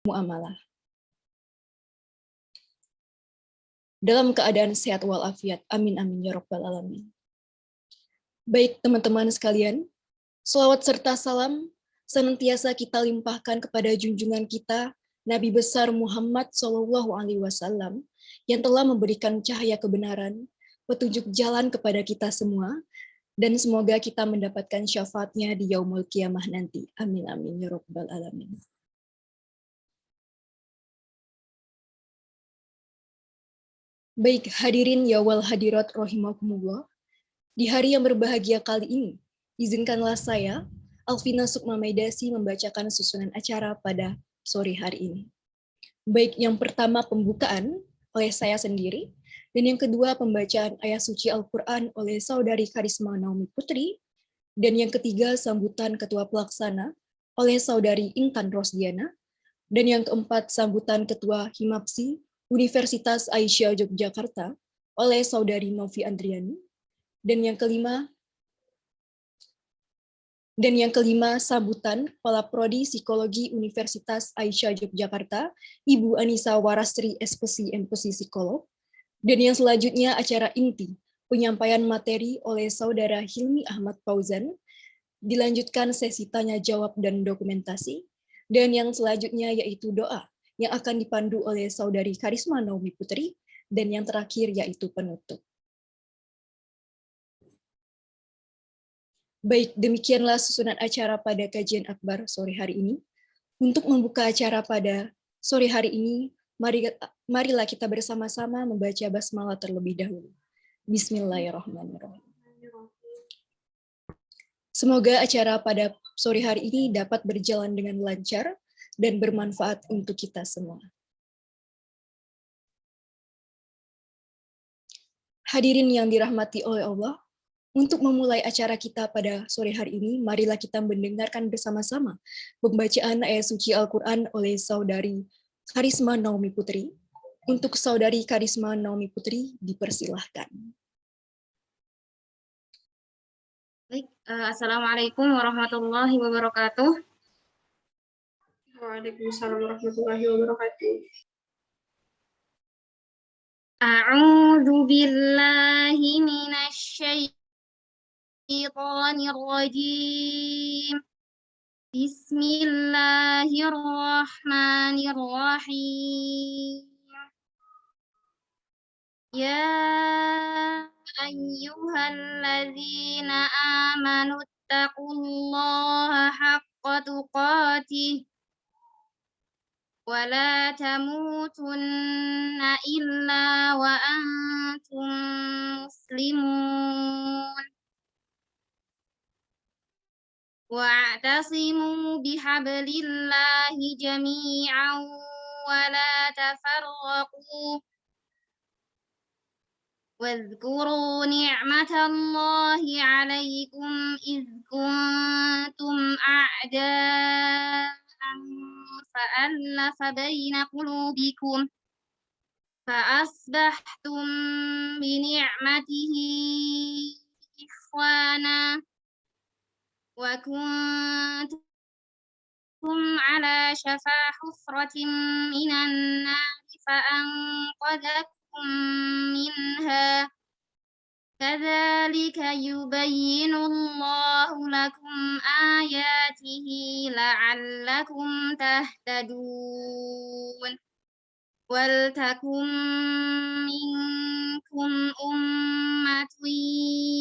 muamalah. Dalam keadaan sehat walafiat. Amin amin ya rabbal alamin. Baik teman-teman sekalian, selawat serta salam senantiasa kita limpahkan kepada junjungan kita Nabi besar Muhammad SAW yang telah memberikan cahaya kebenaran, petunjuk jalan kepada kita semua, dan semoga kita mendapatkan syafaatnya di yaumul qiyamah nanti. Amin amin ya rabbal alamin. Baik hadirin ya wal hadirat rahimakumullah. Di hari yang berbahagia kali ini, izinkanlah saya, Alvina Sukma Maidasi, membacakan susunan acara pada sore hari ini. Baik yang pertama pembukaan oleh saya sendiri, dan yang kedua pembacaan ayat suci Al-Quran oleh Saudari Karisma Naomi Putri, dan yang ketiga sambutan Ketua Pelaksana oleh Saudari Intan Rosdiana, dan yang keempat sambutan Ketua Himapsi Universitas Aisyah Yogyakarta oleh Saudari Novi Andriani, dan yang kelima sambutan Kepala Prodi Psikologi Universitas Aisyah Yogyakarta, Ibu Anissa Warastri SPC MPC Psikolog, dan yang selanjutnya acara inti penyampaian materi oleh Saudara Hilmi Ahmad Fauzan, dilanjutkan sesi tanya jawab dan dokumentasi, dan yang selanjutnya yaitu doa yang akan dipandu oleh Saudari Karisma Naomi Putri, dan yang terakhir yaitu penutup. Baik, demikianlah susunan acara pada kajian akbar sore hari ini. Untuk membuka acara pada sore hari ini, marilah kita bersama-sama membaca basmalah terlebih dahulu. Bismillahirrahmanirrahim. Semoga acara pada sore hari ini dapat berjalan dengan lancar dan bermanfaat untuk kita semua. Hadirin yang dirahmati oleh Allah, untuk memulai acara kita pada sore hari ini, marilah kita mendengarkan bersama-sama pembacaan ayat suci Al-Quran oleh Saudari Karisma Naomi Putri. Untuk Saudari Karisma Naomi Putri, dipersilahkan. Baik, Assalamualaikum warahmatullahi wabarakatuh. Waalaikumsalam warahmatullahi wabarakatuh. A'udzu billahi minasy syaitonir rajim. Bismillahirrahmanirrahim. Ya ayyuhalladzina amanu taqullaha haqqa tuqatih wa la tamutunna illa wa antum muslimun wa'tasimu bihablillahi jami'an wa la tafarraqu واذكروا نعمة الله عليكم إذ كنتم أعداء فألف بين قلوبكم فأصبحتم بنعمته إخوانا وكنتم على شفا حفرة من النار فأنقذكم منها كذلك يبين الله لكم آياته لعلكم تهتدون ولتكن منكم أمة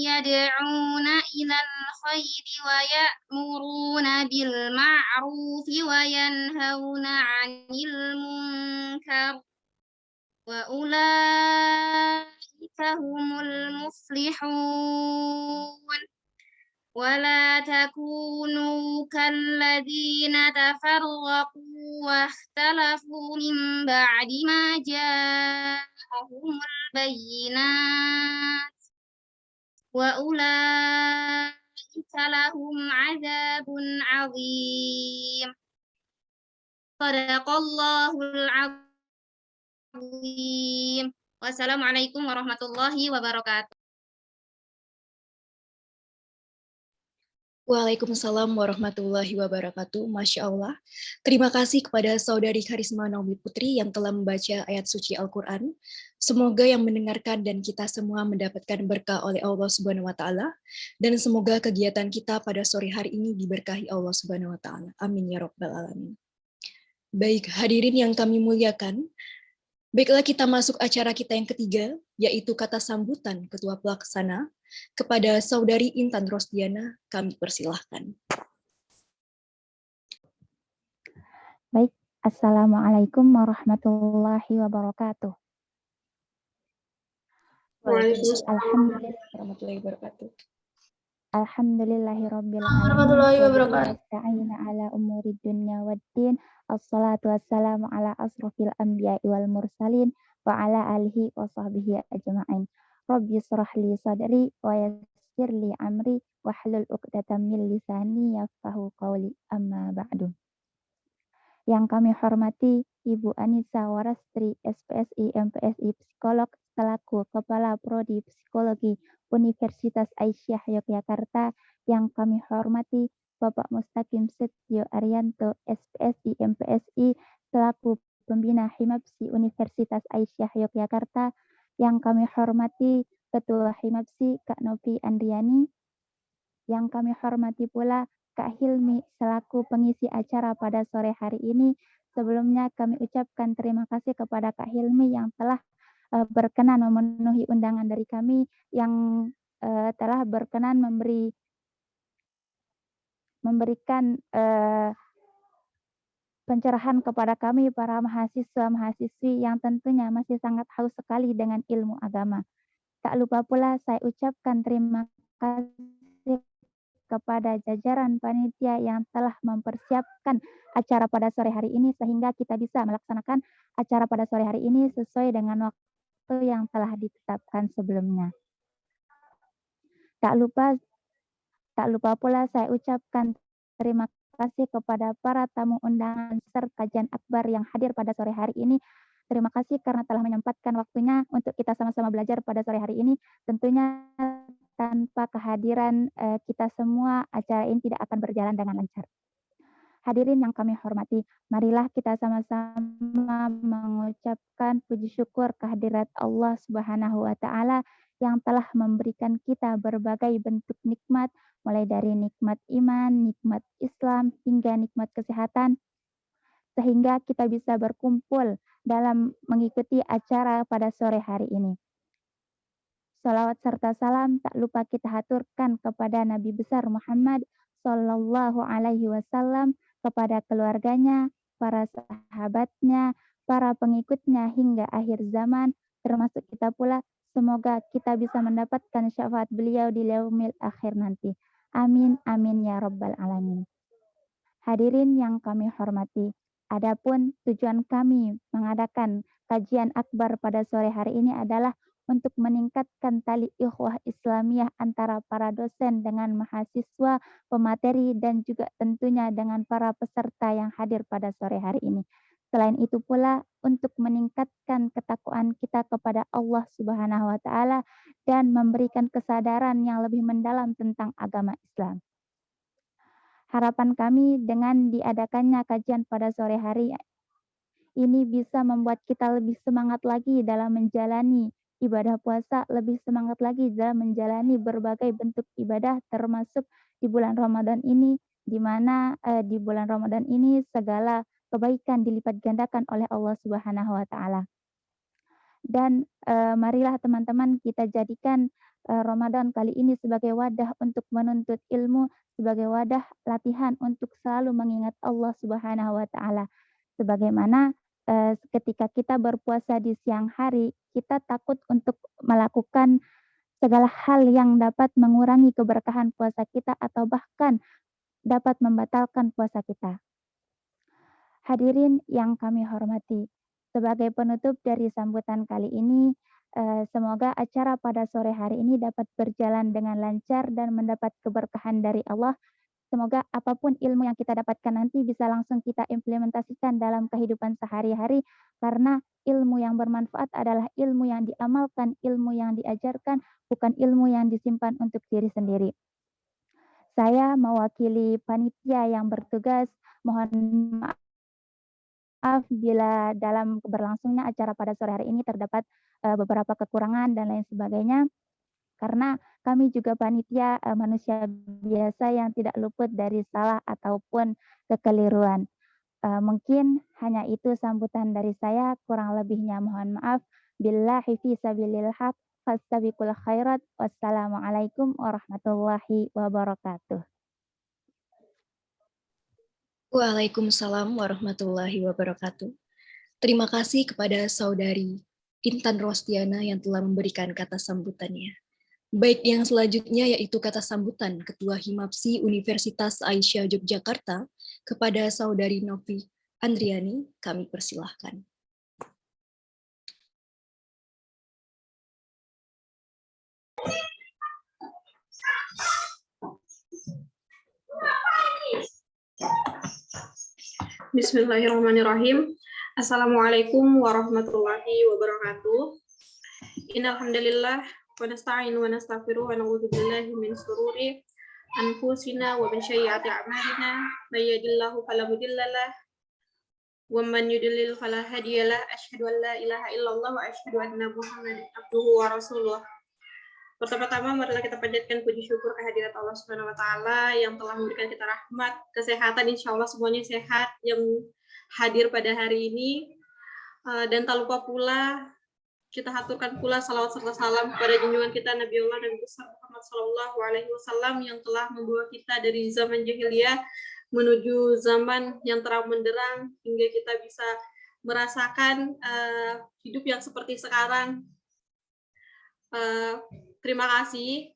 يدعون إلى الخير ويأمرون بالمعروف وينهون عن المنكر وأولئك هم المفلحون ولا تكونوا كالذين تفرقوا واختلفوا من بعد ما جاءهم البينات وأولئك لهم عذاب عظيم صدق الله العظيم. Wassalamualaikum warahmatullahi wabarakatuh. Waalaikumsalam warahmatullahi wabarakatuh. Masya Allah. Terima kasih kepada Saudari Karisma Naomi Putri yang telah membaca ayat suci Al-Quran. Semoga yang mendengarkan dan kita semua mendapatkan berkah oleh Allah Subhanahu wa Ta'ala. Dan semoga kegiatan kita pada sore hari ini diberkahi Allah Subhanahu wa Ta'ala. Amin ya Rabbal 'Alamin. Baik, hadirin yang kami muliakan. Baiklah, kita masuk acara kita yang ketiga, yaitu kata sambutan Ketua Pelaksana. Kepada Saudari Intan Rosdiana, kami persilahkan. Baik, Assalamualaikum warahmatullahi wabarakatuh. Waalaikumsalam Warahmatullahi wabarakatuh. Alhamdulillahirabbil warahmatullahi alamin. wabarakatuh. Nasta'inu ala umuri dunya waddin. Assalatu wassalamu ala asrofil anbiya'i wal mursalin wa ala alihi wa sahbihi ajma'in. Rabbi shrah li sadri wa yassir li amri wahlul 'uqdatam min lisani yafqahu qawli, amma ba'du. Yang kami hormati Ibu Anissa Warastri, SPSI, MPSI, psikolog, selaku Kepala Prodi Psikologi Universitas Aisyah Yogyakarta. Yang kami hormati Bapak Mustaqim Setio Arianto, SPSI, MPSI, selaku Pembina Himapsi Universitas Aisyah Yogyakarta. Yang kami hormati Ketua Himapsi Kak Novi Andriani. Yang kami hormati pula Kak Hilmi selaku pengisi acara pada sore hari ini. Sebelumnya kami ucapkan terima kasih kepada Kak Hilmi yang telah berkenan memenuhi undangan dari kami, yang telah berkenan memberikan pencerahan kepada kami para mahasiswa-mahasiswi yang tentunya masih sangat haus sekali dengan ilmu agama. Tak lupa pula saya ucapkan terima kasih kepada jajaran panitia yang telah mempersiapkan acara pada sore hari ini sehingga kita bisa melaksanakan acara pada sore hari ini sesuai dengan waktu yang telah ditetapkan sebelumnya. Tak lupa pula saya ucapkan terima kasih kepada para tamu undangan serta kajian akbar yang hadir pada sore hari ini. Terima kasih karena telah menyempatkan waktunya untuk kita sama-sama belajar pada sore hari ini. Tentunya tanpa kehadiran kita semua, acara ini tidak akan berjalan dengan lancar. Hadirin yang kami hormati, marilah kita sama-sama mengucapkan puji syukur kehadirat Allah Subhanahu wa Ta'ala yang telah memberikan kita berbagai bentuk nikmat, mulai dari nikmat iman, nikmat Islam, hingga nikmat kesehatan, sehingga kita bisa berkumpul dalam mengikuti acara pada sore hari ini. Salawat serta salam tak lupa kita haturkan kepada Nabi besar Muhammad Sallallahu Alaihi Wasallam, kepada keluarganya, para sahabatnya, para pengikutnya hingga akhir zaman, termasuk kita pula. Semoga kita bisa mendapatkan syafaat beliau di yaumil akhir nanti. Amin, amin ya Rabbal Alamin. Hadirin yang kami hormati, adapun tujuan kami mengadakan kajian akbar pada sore hari ini adalah untuk meningkatkan tali ikhwah Islamiyah antara para dosen dengan mahasiswa, pemateri, dan juga tentunya dengan para peserta yang hadir pada sore hari ini. Selain itu pula untuk meningkatkan ketakwaan kita kepada Allah Subhanahu wa Ta'ala dan memberikan kesadaran yang lebih mendalam tentang agama Islam. Harapan kami dengan diadakannya kajian pada sore hari ini bisa membuat kita lebih semangat lagi dalam menjalani ibadah puasa, lebih semangat lagi dalam menjalani berbagai bentuk ibadah, termasuk di bulan Ramadan ini, di mana di bulan Ramadan ini segala kebaikan dilipat gandakan oleh Allah Subhanahu wa Ta'ala. Dan marilah teman-teman kita jadikan Ramadan kali ini sebagai wadah untuk menuntut ilmu, sebagai wadah latihan untuk selalu mengingat Allah Subhanahu wa Ta'ala. Sebagaimana ketika kita berpuasa di siang hari, kita takut untuk melakukan segala hal yang dapat mengurangi keberkahan puasa kita atau bahkan dapat membatalkan puasa kita. Hadirin yang kami hormati, sebagai penutup dari sambutan kali ini, semoga acara pada sore hari ini dapat berjalan dengan lancar dan mendapat keberkahan dari Allah. Semoga apapun ilmu yang kita dapatkan nanti bisa langsung kita implementasikan dalam kehidupan sehari-hari, karena ilmu yang bermanfaat adalah ilmu yang diamalkan, ilmu yang diajarkan, bukan ilmu yang disimpan untuk diri sendiri. Saya mewakili panitia yang bertugas. Mohon maaf bila dalam berlangsungnya acara pada sore hari ini terdapat beberapa kekurangan dan lain sebagainya. Karena kami juga panitia manusia biasa yang tidak luput dari salah ataupun kekeliruan. Mungkin hanya itu sambutan dari saya, kurang lebihnya mohon maaf. Billahi fi sabilil haq, fastabiqul khairat. Wassalamualaikum warahmatullahi wabarakatuh. Waalaikumsalam warahmatullahi wabarakatuh. Terima kasih kepada Saudari Intan Rostiana yang telah memberikan kata sambutannya. Baik, yang selanjutnya yaitu kata sambutan Ketua Himapsi Universitas Aisyah Yogyakarta kepada Saudari Novi Andriani, kami persilahkan. Bismillahirrahmanirrahim. Assalamualaikum warahmatullahi wabarakatuh. Innal hamdalillah wa nasta'inu wa nastaghfiruh wa na'udzu billahi min shururi anfusina wa min sayyiati a'malina. May yahdihillahu fala mudilla lahu wa man yudlil fala hadiya lahu. Asyhadu an la ilaha illallah wa asyhadu anna Muhammadan abduhu wa rasuluh. Pertama-tama marilah kita panjatkan puji syukur kehadirat Allah Subhanahu wa taala yang telah memberikan kita rahmat, kesehatan, insyaallah semuanya sehat yang hadir pada hari ini. Dan tak lupa pula kita haturkan pula salawat serta salam kepada junjungan kita Nabiullah Nabi besar Muhammad sallallahu alaihi wasallam yang telah membawa kita dari zaman jahiliyah menuju zaman yang terang benderang hingga kita bisa merasakan hidup yang seperti sekarang. Terima kasih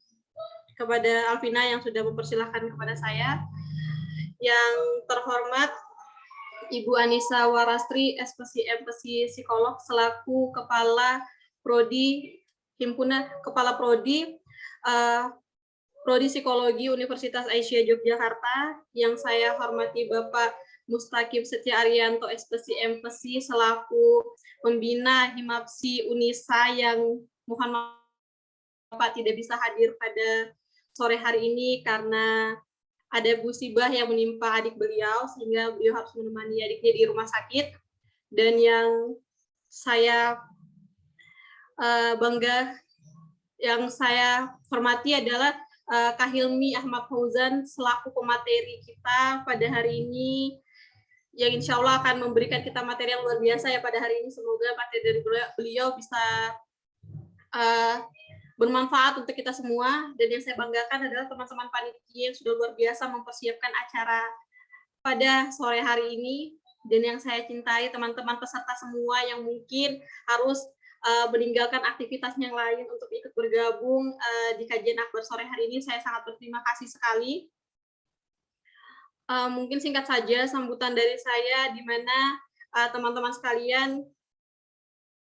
kepada Alvina yang sudah mempersilahkan kepada saya. Yang terhormat Ibu Anissa Warastri, SPSI Psikolog selaku Kepala Prodi Himpunan Kepala Prodi Psikologi Universitas Aisyah Yogyakarta. Yang saya hormati Bapak Mustaqim Setia Arianto, SPSI selaku pembina Himapsi Unisa yang mohon maaf Bapak tidak bisa hadir pada sore hari ini karena ada musibah yang menimpa adik beliau sehingga beliau harus menemani adiknya di rumah sakit. Dan yang saya bangga, yang saya hormati adalah Kak Hilmi Ahmad Fauzan selaku pemateri kita pada hari ini yang insya Allah akan memberikan kita materi yang luar biasa ya pada hari ini. Semoga materi dari beliau bisa bermanfaat untuk kita semua. Dan yang saya banggakan adalah teman-teman panitia yang sudah luar biasa mempersiapkan acara pada sore hari ini. Dan yang saya cintai teman-teman peserta semua yang mungkin harus meninggalkan aktivitas yang lain untuk ikut bergabung di kajian akbar sore hari ini. Saya sangat berterima kasih sekali. Mungkin singkat saja sambutan dari saya, di mana teman-teman sekalian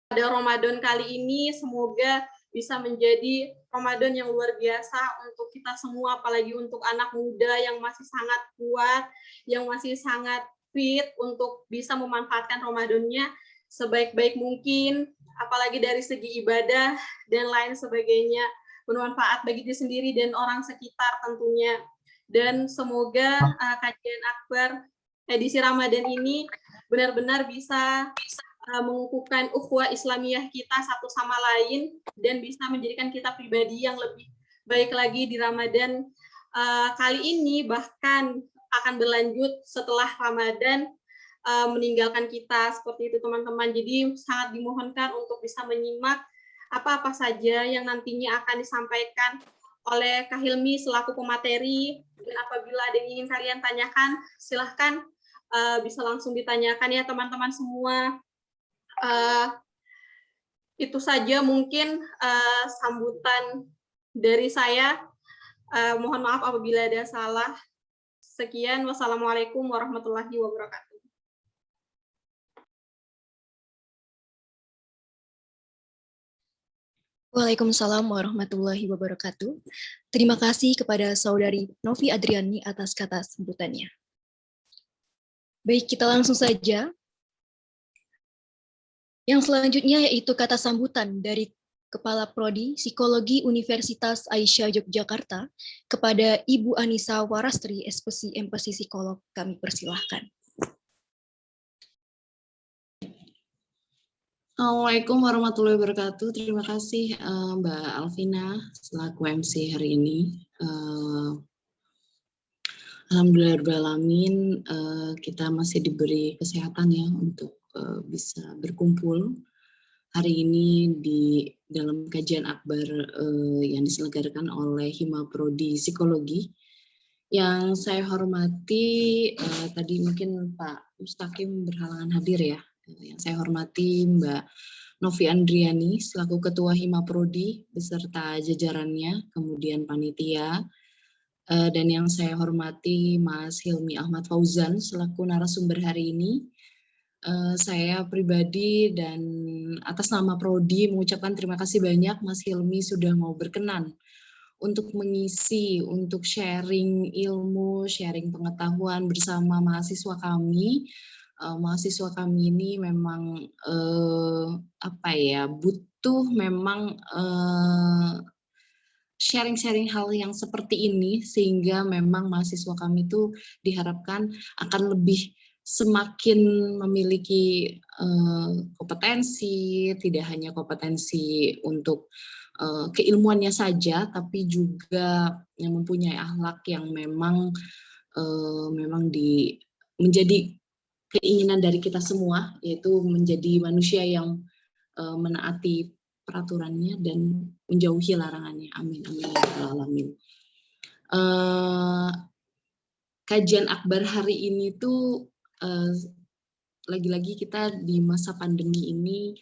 pada Ramadan kali ini semoga bisa menjadi Ramadan yang luar biasa untuk kita semua, apalagi untuk anak muda yang masih sangat kuat, yang masih sangat fit untuk bisa memanfaatkan Ramadannya sebaik-baik mungkin, apalagi dari segi ibadah dan lain sebagainya, bermanfaat bagi diri sendiri dan orang sekitar tentunya. Dan semoga kajian akbar edisi Ramadan ini benar-benar bisa mengukuhkan ukhuwah Islamiyah kita satu sama lain dan bisa menjadikan kita pribadi yang lebih baik lagi di Ramadan kali ini, bahkan akan berlanjut setelah Ramadan meninggalkan kita, seperti itu teman-teman. Jadi sangat dimohonkan untuk bisa menyimak apa-apa saja yang nantinya akan disampaikan oleh Kak Hilmi selaku pemateri, dan apabila ada yang ingin kalian tanyakan silahkan bisa langsung ditanyakan ya teman-teman semua. Itu saja mungkin sambutan dari saya. Mohon maaf apabila ada salah. Sekian, wassalamualaikum warahmatullahi wabarakatuh. Waalaikumsalam warahmatullahi wabarakatuh. Terima kasih kepada Saudari Novi Adriani atas kata sambutannya. Baik, kita langsung saja. Yang selanjutnya yaitu kata sambutan dari Kepala Prodi Psikologi Universitas Aisyah Yogyakarta, kepada Ibu Anissa Warastri, SPSI MPSI Psikolog, kami persilahkan. Assalamualaikum warahmatullahi wabarakatuh. Terima kasih Mbak Alvina selaku MC hari ini. Alhamdulillahirrahmanirrahim, kita masih diberi kesehatan ya untuk bisa berkumpul hari ini di dalam kajian akbar yang diselenggarakan oleh Hima Prodi Psikologi. Yang saya hormati, tadi mungkin Pak Mustaqim berhalangan hadir ya. Yang saya hormati Mbak Novi Andriani selaku Ketua Hima Prodi beserta jajarannya, kemudian panitia, dan yang saya hormati Mas Hilmi Ahmad Fauzan selaku narasumber hari ini. Saya pribadi dan atas nama Prodi mengucapkan terima kasih banyak Mas Hilmi sudah mau berkenan untuk mengisi, untuk sharing ilmu, sharing pengetahuan bersama mahasiswa kami. Mahasiswa kami ini memang butuh memang sharing-sharing hal yang seperti ini, sehingga memang mahasiswa kami itu diharapkan akan lebih semakin memiliki kompetensi, tidak hanya kompetensi untuk keilmuannya saja, tapi juga yang mempunyai akhlak yang memang menjadi keinginan dari kita semua, yaitu menjadi manusia yang menaati peraturannya dan menjauhi larangannya. Amin, amin, ya rabbal alamin. Kajian akbar hari ini tuh lagi-lagi kita di masa pandemi ini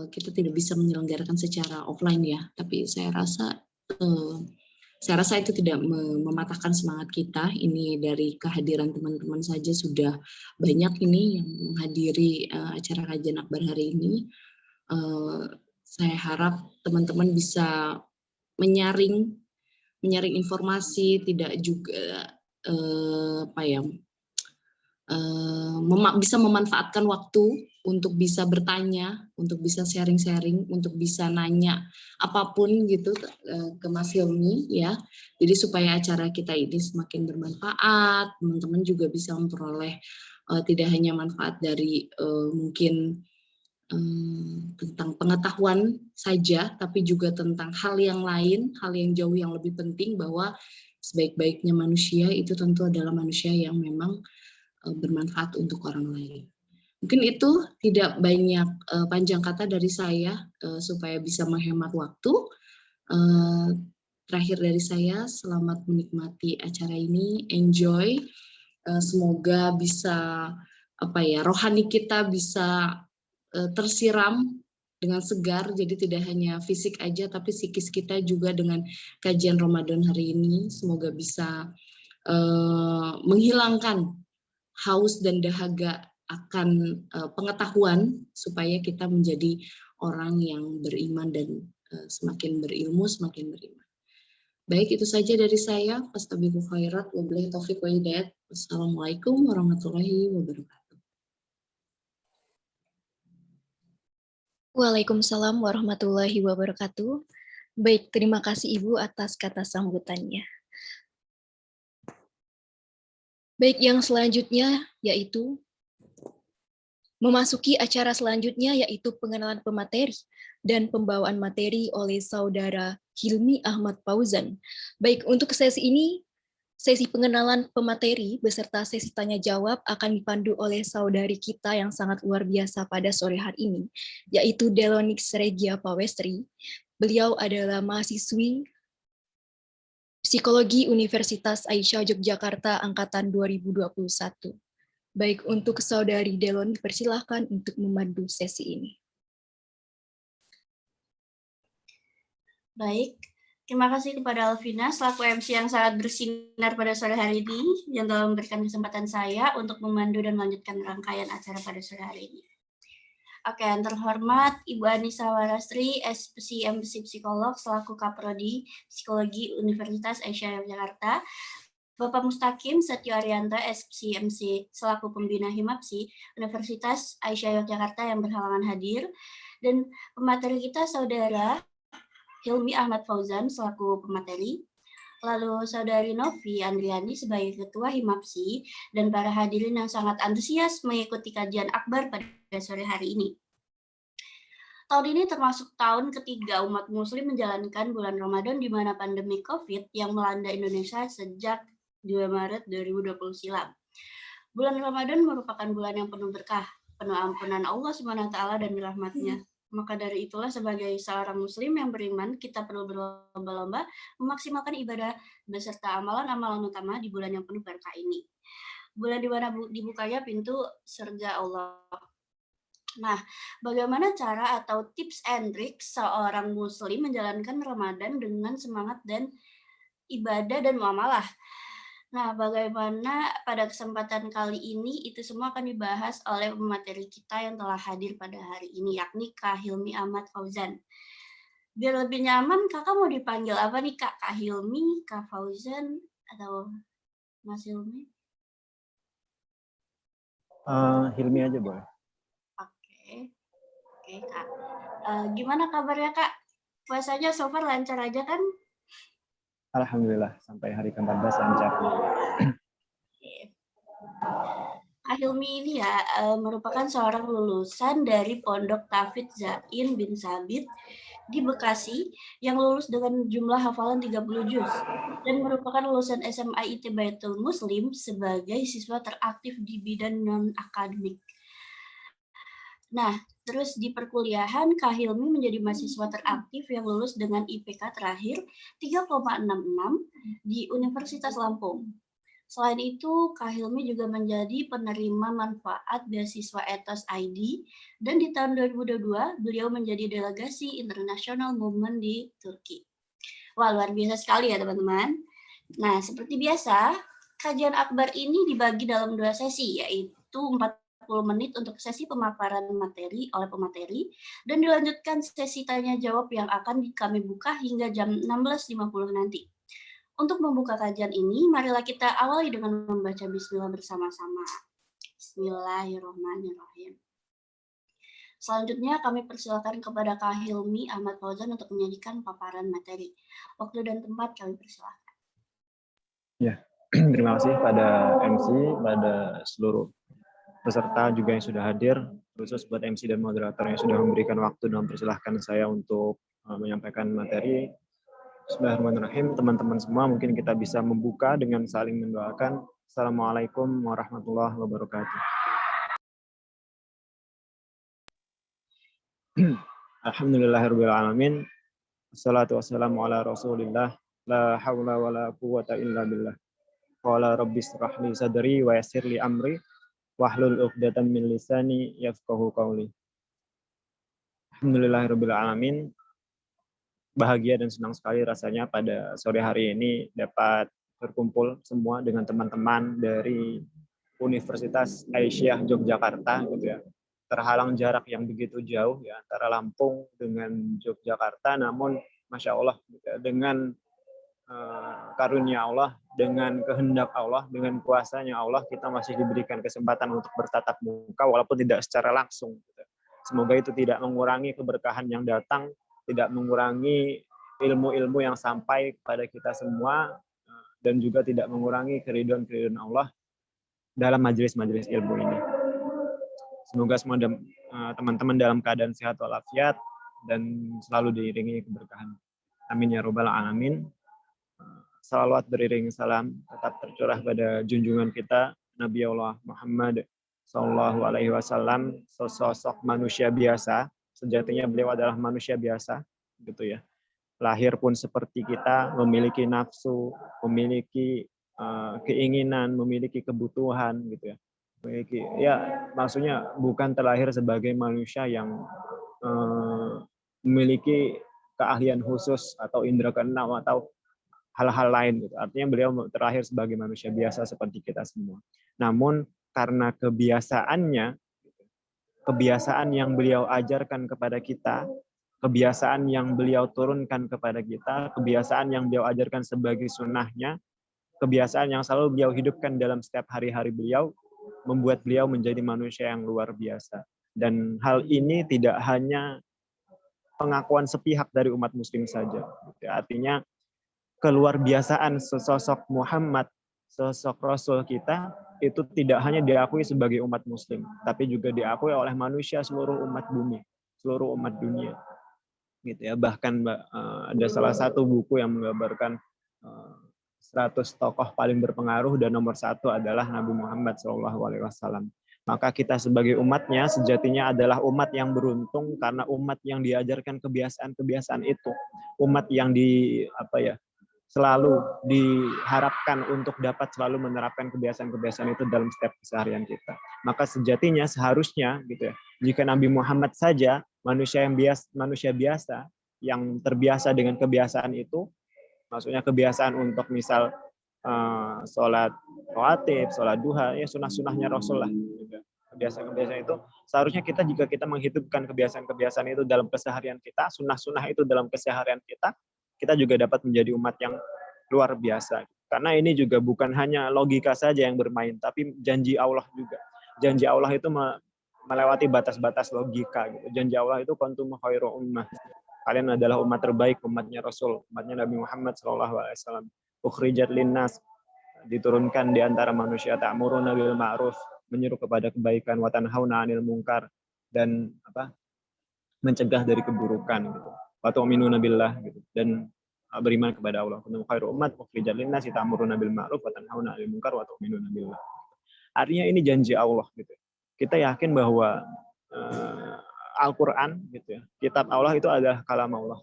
kita tidak bisa menyelenggarakan secara offline ya, tapi saya rasa itu tidak mematahkan semangat kita. Ini dari kehadiran teman-teman saja sudah banyak ini yang menghadiri acara kajian akbar hari ini. Saya harap teman-teman bisa menyaring informasi, tidak juga bisa memanfaatkan waktu untuk bisa bertanya, untuk bisa sharing-sharing, untuk bisa nanya apapun gitu ke Mas Hilmi ya. Jadi supaya acara kita ini semakin bermanfaat, teman-teman juga bisa memperoleh tidak hanya manfaat dari mungkin tentang pengetahuan saja, tapi juga tentang hal yang lain, hal yang jauh yang lebih penting, bahwa sebaik-baiknya manusia itu tentu adalah manusia yang memang bermanfaat untuk orang lain. Mungkin itu tidak banyak panjang kata dari saya supaya bisa menghemat waktu. Terakhir dari saya, selamat menikmati acara ini, enjoy. Semoga bisa rohani kita bisa tersiram dengan segar, jadi tidak hanya fisik aja tapi psikis kita juga dengan kajian Ramadan hari ini. Semoga bisa menghilangkan haus dan dahaga akan pengetahuan supaya kita menjadi orang yang beriman dan semakin berilmu, semakin beriman. Baik, itu saja dari saya. Fastabiqul khairat, wabillahi taufiq wa hidayah. Wassalamualaikum warahmatullahi wabarakatuh. Waalaikumsalam warahmatullahi wabarakatuh. Baik, terima kasih Ibu atas kata sambutannya. Baik, yang selanjutnya yaitu memasuki acara selanjutnya, yaitu pengenalan pemateri dan pembawaan materi oleh Saudara Hilmi Ahmad Fauzan. Baik, untuk sesi ini, sesi pengenalan pemateri beserta sesi tanya jawab akan dipandu oleh saudari kita yang sangat luar biasa pada sore hari ini, yaitu Delonix Regia Pawestri. Beliau adalah mahasiswi Psikologi Universitas Aisyah Yogyakarta Angkatan 2021. Baik, untuk saudari Delon, persilahkan untuk memandu sesi ini. Baik, terima kasih kepada Alvina selaku MC yang sangat bersinar pada sore hari ini yang telah memberikan kesempatan saya untuk memandu dan melanjutkan rangkaian acara pada sore hari ini. Oke, yang terhormat Ibu Anissa Warastri, SPSI MPSI Psikolog selaku Kaprodi Psikologi Universitas Aisyah Yogyakarta. Bapak Mustaqim Setio Arianta, SCMC, selaku pembina Himapsi, Universitas Aisyah Yogyakarta yang berhalangan hadir, dan pemateri kita Saudara Hilmi Ahmad Fauzan selaku pemateri, lalu Saudari Novi Andriani sebagai Ketua Himapsi, dan para hadirin yang sangat antusias mengikuti kajian akbar pada sore hari ini. Tahun ini termasuk tahun ketiga umat muslim menjalankan bulan Ramadan di mana pandemi COVID yang melanda Indonesia sejak 2 Maret 2020 silam. Bulan Ramadan merupakan bulan yang penuh berkah, penuh ampunan Allah SWT dan rahmatnya. Maka dari itulah sebagai seorang muslim yang beriman, kita perlu berlomba-lomba memaksimalkan ibadah beserta amalan-amalan utama di bulan yang penuh berkah ini. Bulan di mana dibukanya pintu surga Allah. Nah, bagaimana cara atau tips and tricks seorang muslim menjalankan Ramadan dengan semangat dan ibadah dan muamalah? Nah, bagaimana pada kesempatan kali ini itu semua akan dibahas oleh pemateri kita yang telah hadir pada hari ini, yakni Kak Hilmi Ahmad Fauzan. Biar lebih nyaman, kakak mau dipanggil apa nih Kak? Kak Hilmi, Kak Fauzan, atau Mas Hilmi? Hilmi aja boleh. Oke Kak. Gimana kabarnya Kak? Puasanya so far lancar aja kan? Alhamdulillah, sampai hari ke-14 lancar. Kak Hilmi ini ya merupakan seorang lulusan dari Pondok Tafidz Zain bin Sabit di Bekasi yang lulus dengan jumlah hafalan 30 juz dan merupakan lulusan SMA IT Baitul Muslim sebagai siswa teraktif di bidang non-akademik. Nah, terus di perkuliahan, Kak Hilmi menjadi mahasiswa teraktif yang lulus dengan IPK terakhir 3,66 di Universitas Lampung. Selain itu, Kak Hilmi juga menjadi penerima manfaat beasiswa Ethos ID, dan di tahun 2022, beliau menjadi delegasi International Movement di Turki. Wah, luar biasa sekali ya teman-teman. Nah, seperti biasa, kajian akbar ini dibagi dalam 2 sesi, yaitu 40 menit untuk sesi pemaparan materi oleh pemateri, dan dilanjutkan sesi tanya-jawab yang akan kami buka hingga jam 16.50 nanti. Untuk membuka kajian ini, marilah kita awali dengan membaca bismillah bersama-sama. Bismillahirrahmanirrahim. Selanjutnya kami persilakan kepada Kak Hilmi Ahmad Fauzan untuk menyajikan paparan materi. Waktu dan tempat kami persilakan. Ya, terima kasih pada MC, pada seluruh peserta juga yang sudah hadir, khusus buat MC dan moderator yang sudah memberikan waktu dan mempersilahkan saya untuk menyampaikan materi. Bismillahirrahmanirrahim. Teman-teman semua, mungkin kita bisa membuka dengan saling mendoakan. Assalamualaikum warahmatullahi wabarakatuh. Alhamdulillahirabbil alamin. Wassalatu wassalamu ala Rasulillah. La haula wala quwwata illa billah. Qala rabbis shrah li sadri wa yassir li amri wahlul 'uqdatam min lisani yafqahu qawli. Alhamdulillahirabbil alamin. Bahagia dan senang sekali rasanya pada sore hari ini dapat berkumpul semua dengan teman-teman dari Universitas Aisyah Yogyakarta gitu ya. Terhalang jarak yang begitu jauh ya antara Lampung dengan Yogyakarta, namun Masya Allah gitu ya, dengan karunia Allah, dengan kehendak Allah, dengan kuasanya Allah, kita masih diberikan kesempatan untuk bertatap muka walaupun tidak secara langsung gitu. Semoga itu tidak mengurangi keberkahan yang datang, tidak mengurangi ilmu-ilmu yang sampai kepada kita semua, dan juga tidak mengurangi keridhaan-keridhaan Allah dalam majelis-majelis ilmu ini. Semoga semua teman-teman dalam keadaan sehat walafiat dan selalu diiringi keberkahan. Amin ya robbal alamin. Salawat beriring salam tetap tercurah pada junjungan kita Nabi Allah Muhammad Sallallahu Alaihi Wasallam, sosok manusia biasa. Sejatinya beliau adalah manusia biasa, gitu ya. Lahir pun seperti kita, memiliki nafsu, memiliki keinginan, memiliki kebutuhan, gitu ya. Memiliki, ya maksudnya bukan terlahir sebagai manusia yang memiliki keahlian khusus atau indera keenam atau hal-hal lain, gitu. Artinya beliau terlahir sebagai manusia biasa seperti kita semua. Namun karena kebiasaan yang beliau ajarkan kepada kita, kebiasaan yang beliau turunkan kepada kita, kebiasaan yang beliau ajarkan sebagai sunnahnya, kebiasaan yang selalu beliau hidupkan dalam setiap hari-hari beliau membuat beliau menjadi manusia yang luar biasa. Dan hal ini tidak hanya pengakuan sepihak dari umat muslim saja. Artinya keluar biasaan sesosok Muhammad, sosok Rasul kita, itu tidak hanya diakui sebagai umat muslim, tapi juga diakui oleh manusia seluruh umat bumi, seluruh umat dunia. Gitu ya. Bahkan ada salah satu buku yang menggambarkan 100 tokoh paling berpengaruh dan nomor 1 adalah Nabi Muhammad SAW. Maka kita sebagai umatnya sejatinya adalah umat yang beruntung karena umat yang diajarkan kebiasaan-kebiasaan itu, umat yang selalu diharapkan untuk dapat selalu menerapkan kebiasaan-kebiasaan itu dalam setiap keseharian kita. Maka sejatinya seharusnya gitu ya, jika Nabi Muhammad saja manusia biasa yang terbiasa dengan kebiasaan itu, maksudnya kebiasaan untuk misal sholat rawatib, sholat duha, ya sunnah-sunnahnya Rasul lah. Kebiasaan-kebiasaan itu seharusnya jika kita menghidupkan kebiasaan-kebiasaan itu dalam keseharian kita, sunnah-sunnah itu dalam keseharian kita juga dapat menjadi umat yang luar biasa. Karena ini juga bukan hanya logika saja yang bermain, tapi janji Allah juga. Janji Allah itu melewati batas-batas logika. Gitu. Janji Allah itu kuntum khairu ummah. Kalian adalah umat terbaik, umatnya Rasul, umatnya Nabi Muhammad SAW. Ukhrijat linnas, diturunkan di antara manusia, ta'muruna bil ma'ruf, menyeru kepada kebaikan, wa tanhauna 'anil munkar, dan mencegah dari keburukan gitu. Wa tu'minuna billah gitu. Dan beriman kepada Allah. Kuntum khairu ummat ukhrijat linnas ta'muruna bil ma'ruf wa tanhauna 'anil munkar wa tu'minuna billah. Artinya ini janji Allah gitu. Kita yakin bahwa Al-Qur'an gitu ya. Kitab Allah itu adalah kalam Allah.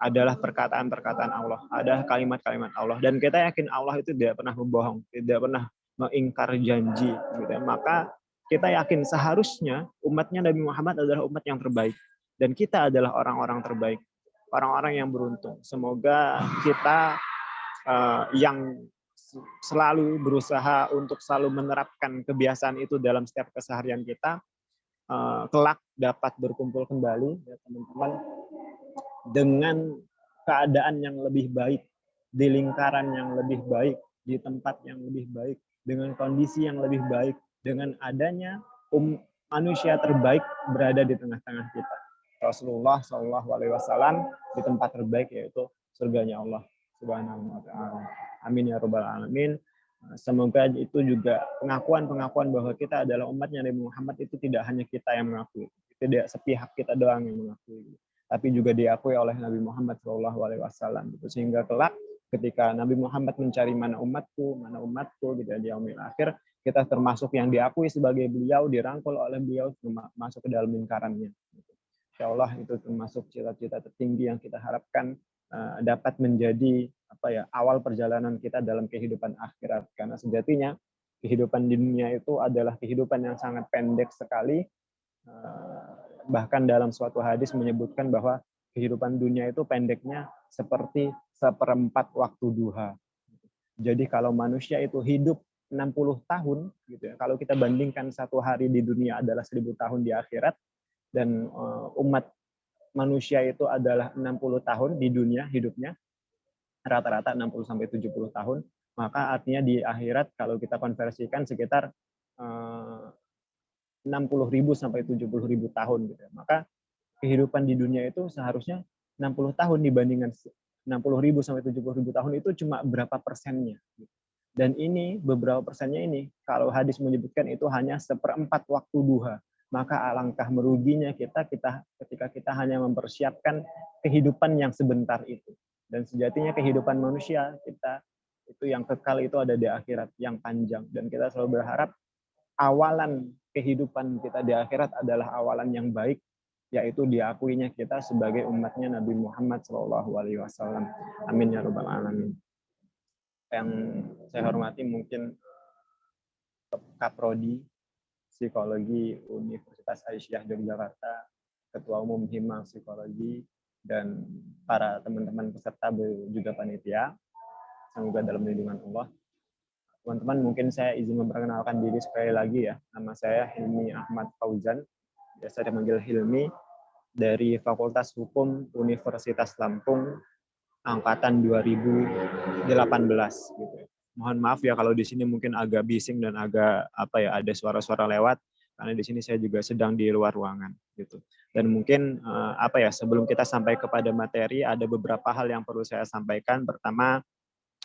Adalah perkataan-perkataan Allah, adalah kalimat-kalimat Allah, dan kita yakin Allah itu tidak pernah membohong, tidak pernah mengingkar janji, gitu. Maka kita yakin seharusnya umatnya Nabi Muhammad adalah umat yang terbaik, dan kita adalah orang-orang terbaik, orang-orang yang beruntung. Semoga kita yang selalu berusaha untuk selalu menerapkan kebiasaan itu dalam setiap keseharian kita, kelak dapat berkumpul kembali, ya teman-teman, dengan keadaan yang lebih baik, di lingkaran yang lebih baik, di tempat yang lebih baik, dengan kondisi yang lebih baik, dengan adanya manusia terbaik berada di tengah-tengah kita. Rasulullah SAW di tempat terbaik, yaitu surganya Allah Subhanahu wa Ta'ala. Amin ya Rabbal Alamin. Semoga itu juga pengakuan-pengakuan bahwa kita adalah umatnya Nabi Muhammad itu tidak hanya kita yang mengakui, tidak sepihak kita doang yang mengakui, tapi juga diakui oleh Nabi Muhammad SAW. Sehingga kelak ketika Nabi Muhammad mencari mana umatku gitu, di yaumil akhir, kita termasuk yang diakui sebagai beliau, dirangkul oleh beliau, masuk ke dalam lingkarannya. Insya Allah itu termasuk cita-cita tertinggi yang kita harapkan dapat menjadi awal perjalanan kita dalam kehidupan akhirat. Karena sejatinya kehidupan di dunia itu adalah kehidupan yang sangat pendek sekali. Bahkan dalam suatu hadis menyebutkan bahwa kehidupan dunia itu pendeknya seperti 1/4 waktu duha. Jadi kalau manusia itu hidup 60 tahun, gitu ya, kalau kita bandingkan 1 hari di dunia adalah 1000 tahun di akhirat, dan umat manusia itu adalah 60 tahun di dunia hidupnya, rata-rata 60-70 tahun, maka artinya di akhirat kalau kita konversikan sekitar 60.000 sampai 70.000 tahun gitu. Maka kehidupan di dunia itu seharusnya 60 tahun dibandingkan 60.000 sampai 70.000 tahun itu cuma berapa persennya. Dan ini beberapa persennya ini kalau hadis menyebutkan itu hanya 1/4 waktu duha. Maka alangkah meruginya kita ketika kita hanya mempersiapkan kehidupan yang sebentar itu. Dan sejatinya kehidupan manusia kita itu yang kekal itu ada di akhirat yang panjang, dan kita selalu berharap awalan kehidupan kita di akhirat adalah awalan yang baik, yaitu diakuinya kita sebagai umatnya Nabi Muhammad SAW. Amin ya Rabbal Alamin. Yang saya hormati mungkin Kaprodi Psikologi Universitas Aisyah Yogyakarta, Ketua Umum Hima Psikologi, dan para teman-teman peserta juga panitia. Semoga dalam lindungan Allah. Teman-teman, mungkin saya izin memperkenalkan diri sekali lagi ya. Nama saya Hilmi Ahmad Fauzan, biasa dipanggil Hilmi, dari Fakultas Hukum Universitas Lampung, angkatan 2018. Gitu. Mohon maaf ya kalau di sini mungkin agak bising dan agak ada suara-suara lewat, karena di sini saya juga sedang di luar ruangan gitu. Dan mungkin sebelum kita sampai kepada materi, ada beberapa hal yang perlu saya sampaikan. Pertama,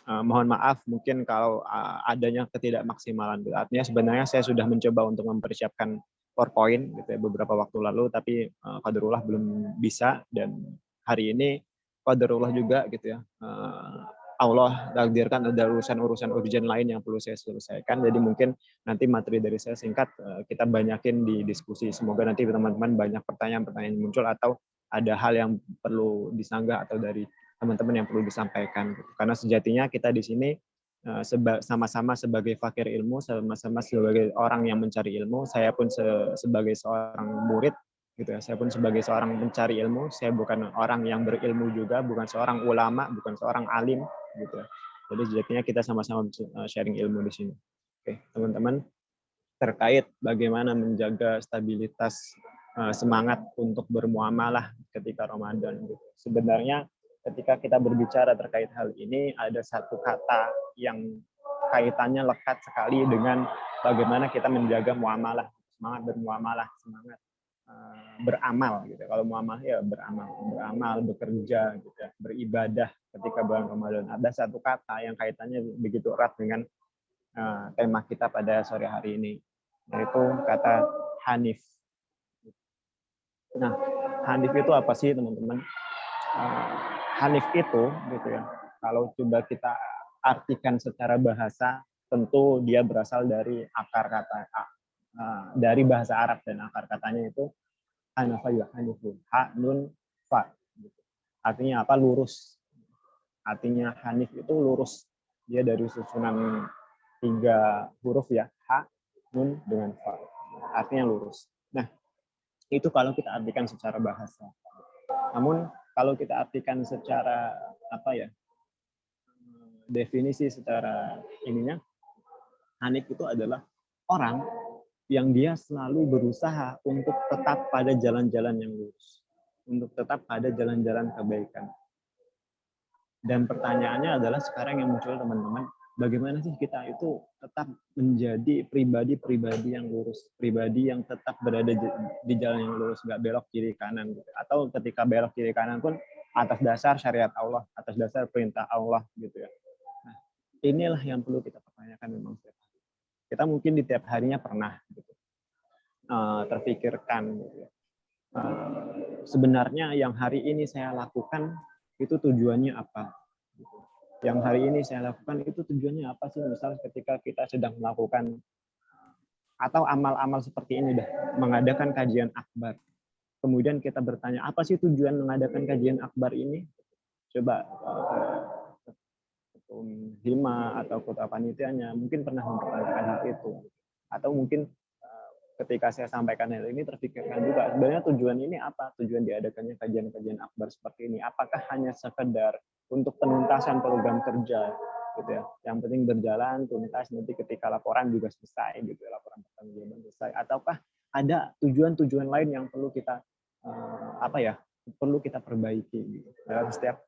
mohon maaf mungkin kalau adanya ketidakmaksimalan. Artinya sebenarnya saya sudah mencoba untuk mempersiapkan PowerPoint gitu ya beberapa waktu lalu, tapi qadarullah belum bisa, dan hari ini qadarullah juga gitu ya. Allah takdirkan ada urusan-urusan urgent lain yang perlu saya selesaikan. Jadi mungkin nanti materi dari saya singkat, kita banyakin di diskusi. Semoga nanti teman-teman banyak pertanyaan-pertanyaan yang muncul, atau ada hal yang perlu disanggah atau dari teman-teman yang perlu disampaikan. Karena sejatinya kita di sini sama-sama sebagai fakir ilmu, sama-sama sebagai orang yang mencari ilmu. Saya pun sebagai seorang murid, gitu ya. Saya pun sebagai seorang pencari ilmu. Saya bukan orang yang berilmu juga, bukan seorang ulama, bukan seorang alim, gitu ya. Jadi sejatinya kita sama-sama sharing ilmu di sini. Oke, teman-teman, terkait bagaimana menjaga stabilitas semangat untuk bermuamalah ketika Ramadan. Gitu. Sebenarnya ketika kita berbicara terkait hal ini, ada satu kata yang kaitannya lekat sekali dengan bagaimana kita menjaga muamalah, semangat bermuamalah, semangat beramal gitu. Kalau muamalah ya beramal, bekerja gitu ya, beribadah ketika bulan Ramadan. Ada satu kata yang kaitannya begitu erat dengan tema kita pada sore hari ini, yaitu kata hanif. Nah, hanif itu apa sih, teman-teman? Hanif itu gitu ya, kalau coba kita artikan secara bahasa, tentu dia berasal dari akar kata dari bahasa Arab, dan akar katanya itu hanafa yuhanifu, ha nun fa. Artinya apa? Lurus. Artinya hanif itu lurus. Dia dari susunan 3 huruf ya, ha, nun dengan fa. Artinya lurus. Nah, itu kalau kita artikan secara bahasa. Namun kalau kita artikan secara definisi secara ininya, hanif itu adalah orang yang dia selalu berusaha untuk tetap pada jalan-jalan yang lurus, untuk tetap pada jalan-jalan kebaikan. Dan pertanyaannya adalah sekarang yang muncul, teman-teman, bagaimana sih kita itu tetap menjadi pribadi-pribadi yang lurus, pribadi yang tetap berada di jalan yang lurus, nggak belok kiri kanan, gitu. Atau ketika belok kiri kanan pun atas dasar syariat Allah, atas dasar perintah Allah, gitu ya. Nah, inilah yang perlu kita pertanyakan memang setiap hari. Kita mungkin di tiap harinya pernah gitu, terpikirkan gitu ya. Sebenarnya yang hari ini saya lakukan itu tujuannya apa? Yang hari ini saya lakukan itu tujuannya apa sih? Misal ketika kita sedang melakukan atau amal-amal seperti ini, mengadakan kajian akbar. Kemudian kita bertanya, apa sih tujuan mengadakan kajian akbar ini? Coba hima atau kota panitianya mungkin pernah mempertanyakan hal itu. Atau mungkin ketika saya sampaikan hal ini terpikirkan juga, sebenarnya tujuan ini apa? Tujuan diadakannya kajian-kajian akbar seperti ini. Apakah hanya sekedar untuk penuntasan program kerja, gitu ya? Yang penting berjalan, tuntas, nanti ketika laporan juga selesai, gitu ya, laporan pertanggungjawaban selesai. Ataukah ada tujuan-tujuan lain yang perlu kita perlu kita perbaiki gitu, dalam setiap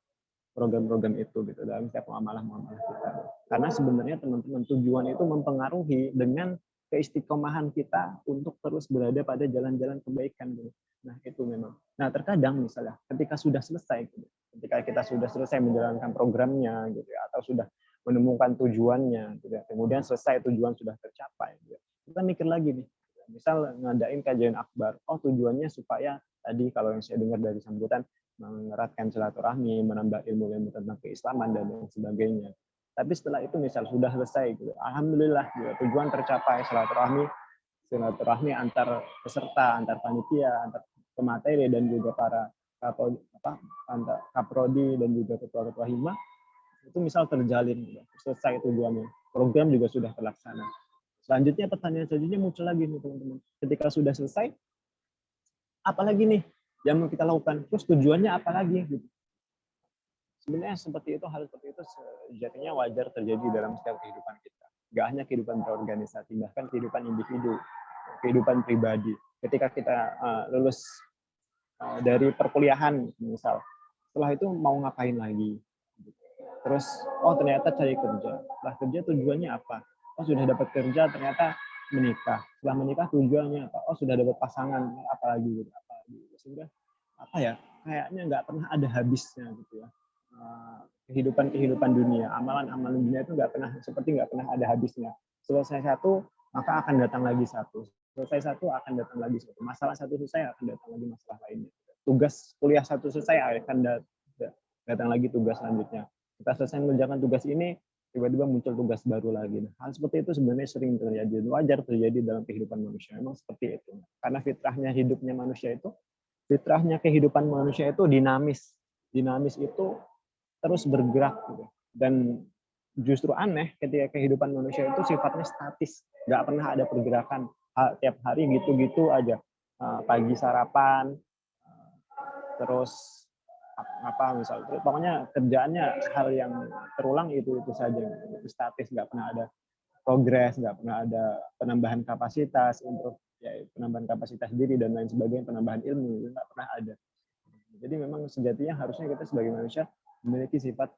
program-program itu, gitu, dalam setiap muamalah-muamalah kita. Karena sebenarnya teman-teman, tujuan itu mempengaruhi dengan keistiqomahan kita untuk terus berada pada jalan-jalan kebaikan. Gitu. Nah, itu memang. Nah, terkadang misalnya ketika sudah selesai, gitu, ketika kita sudah selesai menjalankan programnya, gitu ya, atau sudah menemukan tujuannya, gitu ya, kemudian selesai, tujuan sudah tercapai, gitu ya, kita mikir lagi nih, misal ngadain kajian akbar, oh tujuannya supaya tadi kalau yang saya dengar dari sambutan, mengeratkan silaturahmi, menambah ilmu-ilmu tentang keislaman dan lain sebagainya. Tapi setelah itu misal sudah selesai, gitu, alhamdulillah gitu, tujuan tercapai, silaturahmi antar peserta, antar panitia, antar pemateri dan juga para kaprodi dan juga ketua-ketua hima, itu misal terjalin, gitu, selesai tujuannya, program juga sudah terlaksana. Selanjutnya pertanyaan selanjutnya muncul lagi nih teman-teman, ketika sudah selesai, apalagi nih yang mau kita lakukan, terus tujuannya apa lagi gitu. Sebenarnya seperti itu, hal seperti itu sejatinya wajar terjadi dalam setiap kehidupan kita. Gak hanya kehidupan berorganisasi, bahkan kehidupan individu, kehidupan pribadi. Ketika kita lulus dari perkuliahan misal, setelah itu mau ngapain lagi? Terus, oh ternyata cari kerja. Setelah kerja tujuannya apa? Oh sudah dapat kerja, ternyata menikah. Setelah menikah tujuannya apa? Oh sudah dapat pasangan, apalagi gitu. Sehingga apa ya? Kayaknya nggak pernah ada habisnya gitu ya. Kehidupan dunia, amalan dunia itu nggak pernah ada habisnya. Selesai satu, maka akan datang lagi satu. Selesai satu, akan datang lagi satu. Masalah satu selesai, akan datang lagi masalah lainnya. Tugas kuliah satu selesai, akan datang lagi tugas selanjutnya. Kita selesai mengerjakan tugas ini, tiba-tiba muncul tugas baru lagi. Hal seperti itu sebenarnya sering terjadi, wajar terjadi dalam kehidupan manusia. Memang seperti itu. Karena fitrahnya kehidupan manusia itu dinamis. Dinamis itu terus bergerak gitu. Dan justru aneh ketika kehidupan manusia itu sifatnya statis, nggak pernah ada pergerakan. Tiap hari gitu-gitu aja. Pagi sarapan, terus misalnya pokoknya kerjaannya hal yang terulang itu saja, itu statis, nggak pernah ada progres, nggak pernah ada penambahan kapasitas untuk penambahan kapasitas diri dan lain sebagainya, penambahan ilmu, itu nggak pernah ada. Jadi memang sejatinya harusnya kita sebagai manusia memiliki sifat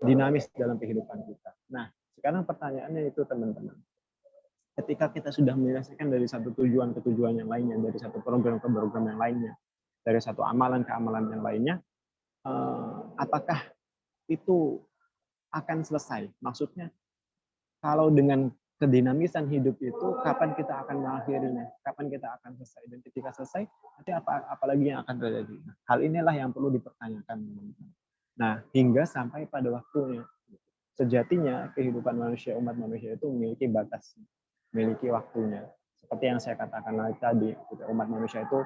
dinamis dalam kehidupan kita. Nah, sekarang pertanyaannya itu teman-teman, ketika kita sudah menyelesaikan dari satu tujuan ke tujuan yang lainnya, dari satu program ke program yang lainnya, dari satu amalan ke amalan yang lainnya, apakah itu akan selesai? Maksudnya, kalau dengan kedinamisan hidup itu, kapan kita akan mengakhirinya? Kapan kita akan selesai? Dan ketika selesai, nanti apalagi yang akan terjadi? Hal inilah yang perlu dipertanyakan. Nah, hingga sampai pada waktunya. Sejatinya, kehidupan manusia, umat manusia itu memiliki batas, memiliki waktunya. Seperti yang saya katakan tadi, umat manusia itu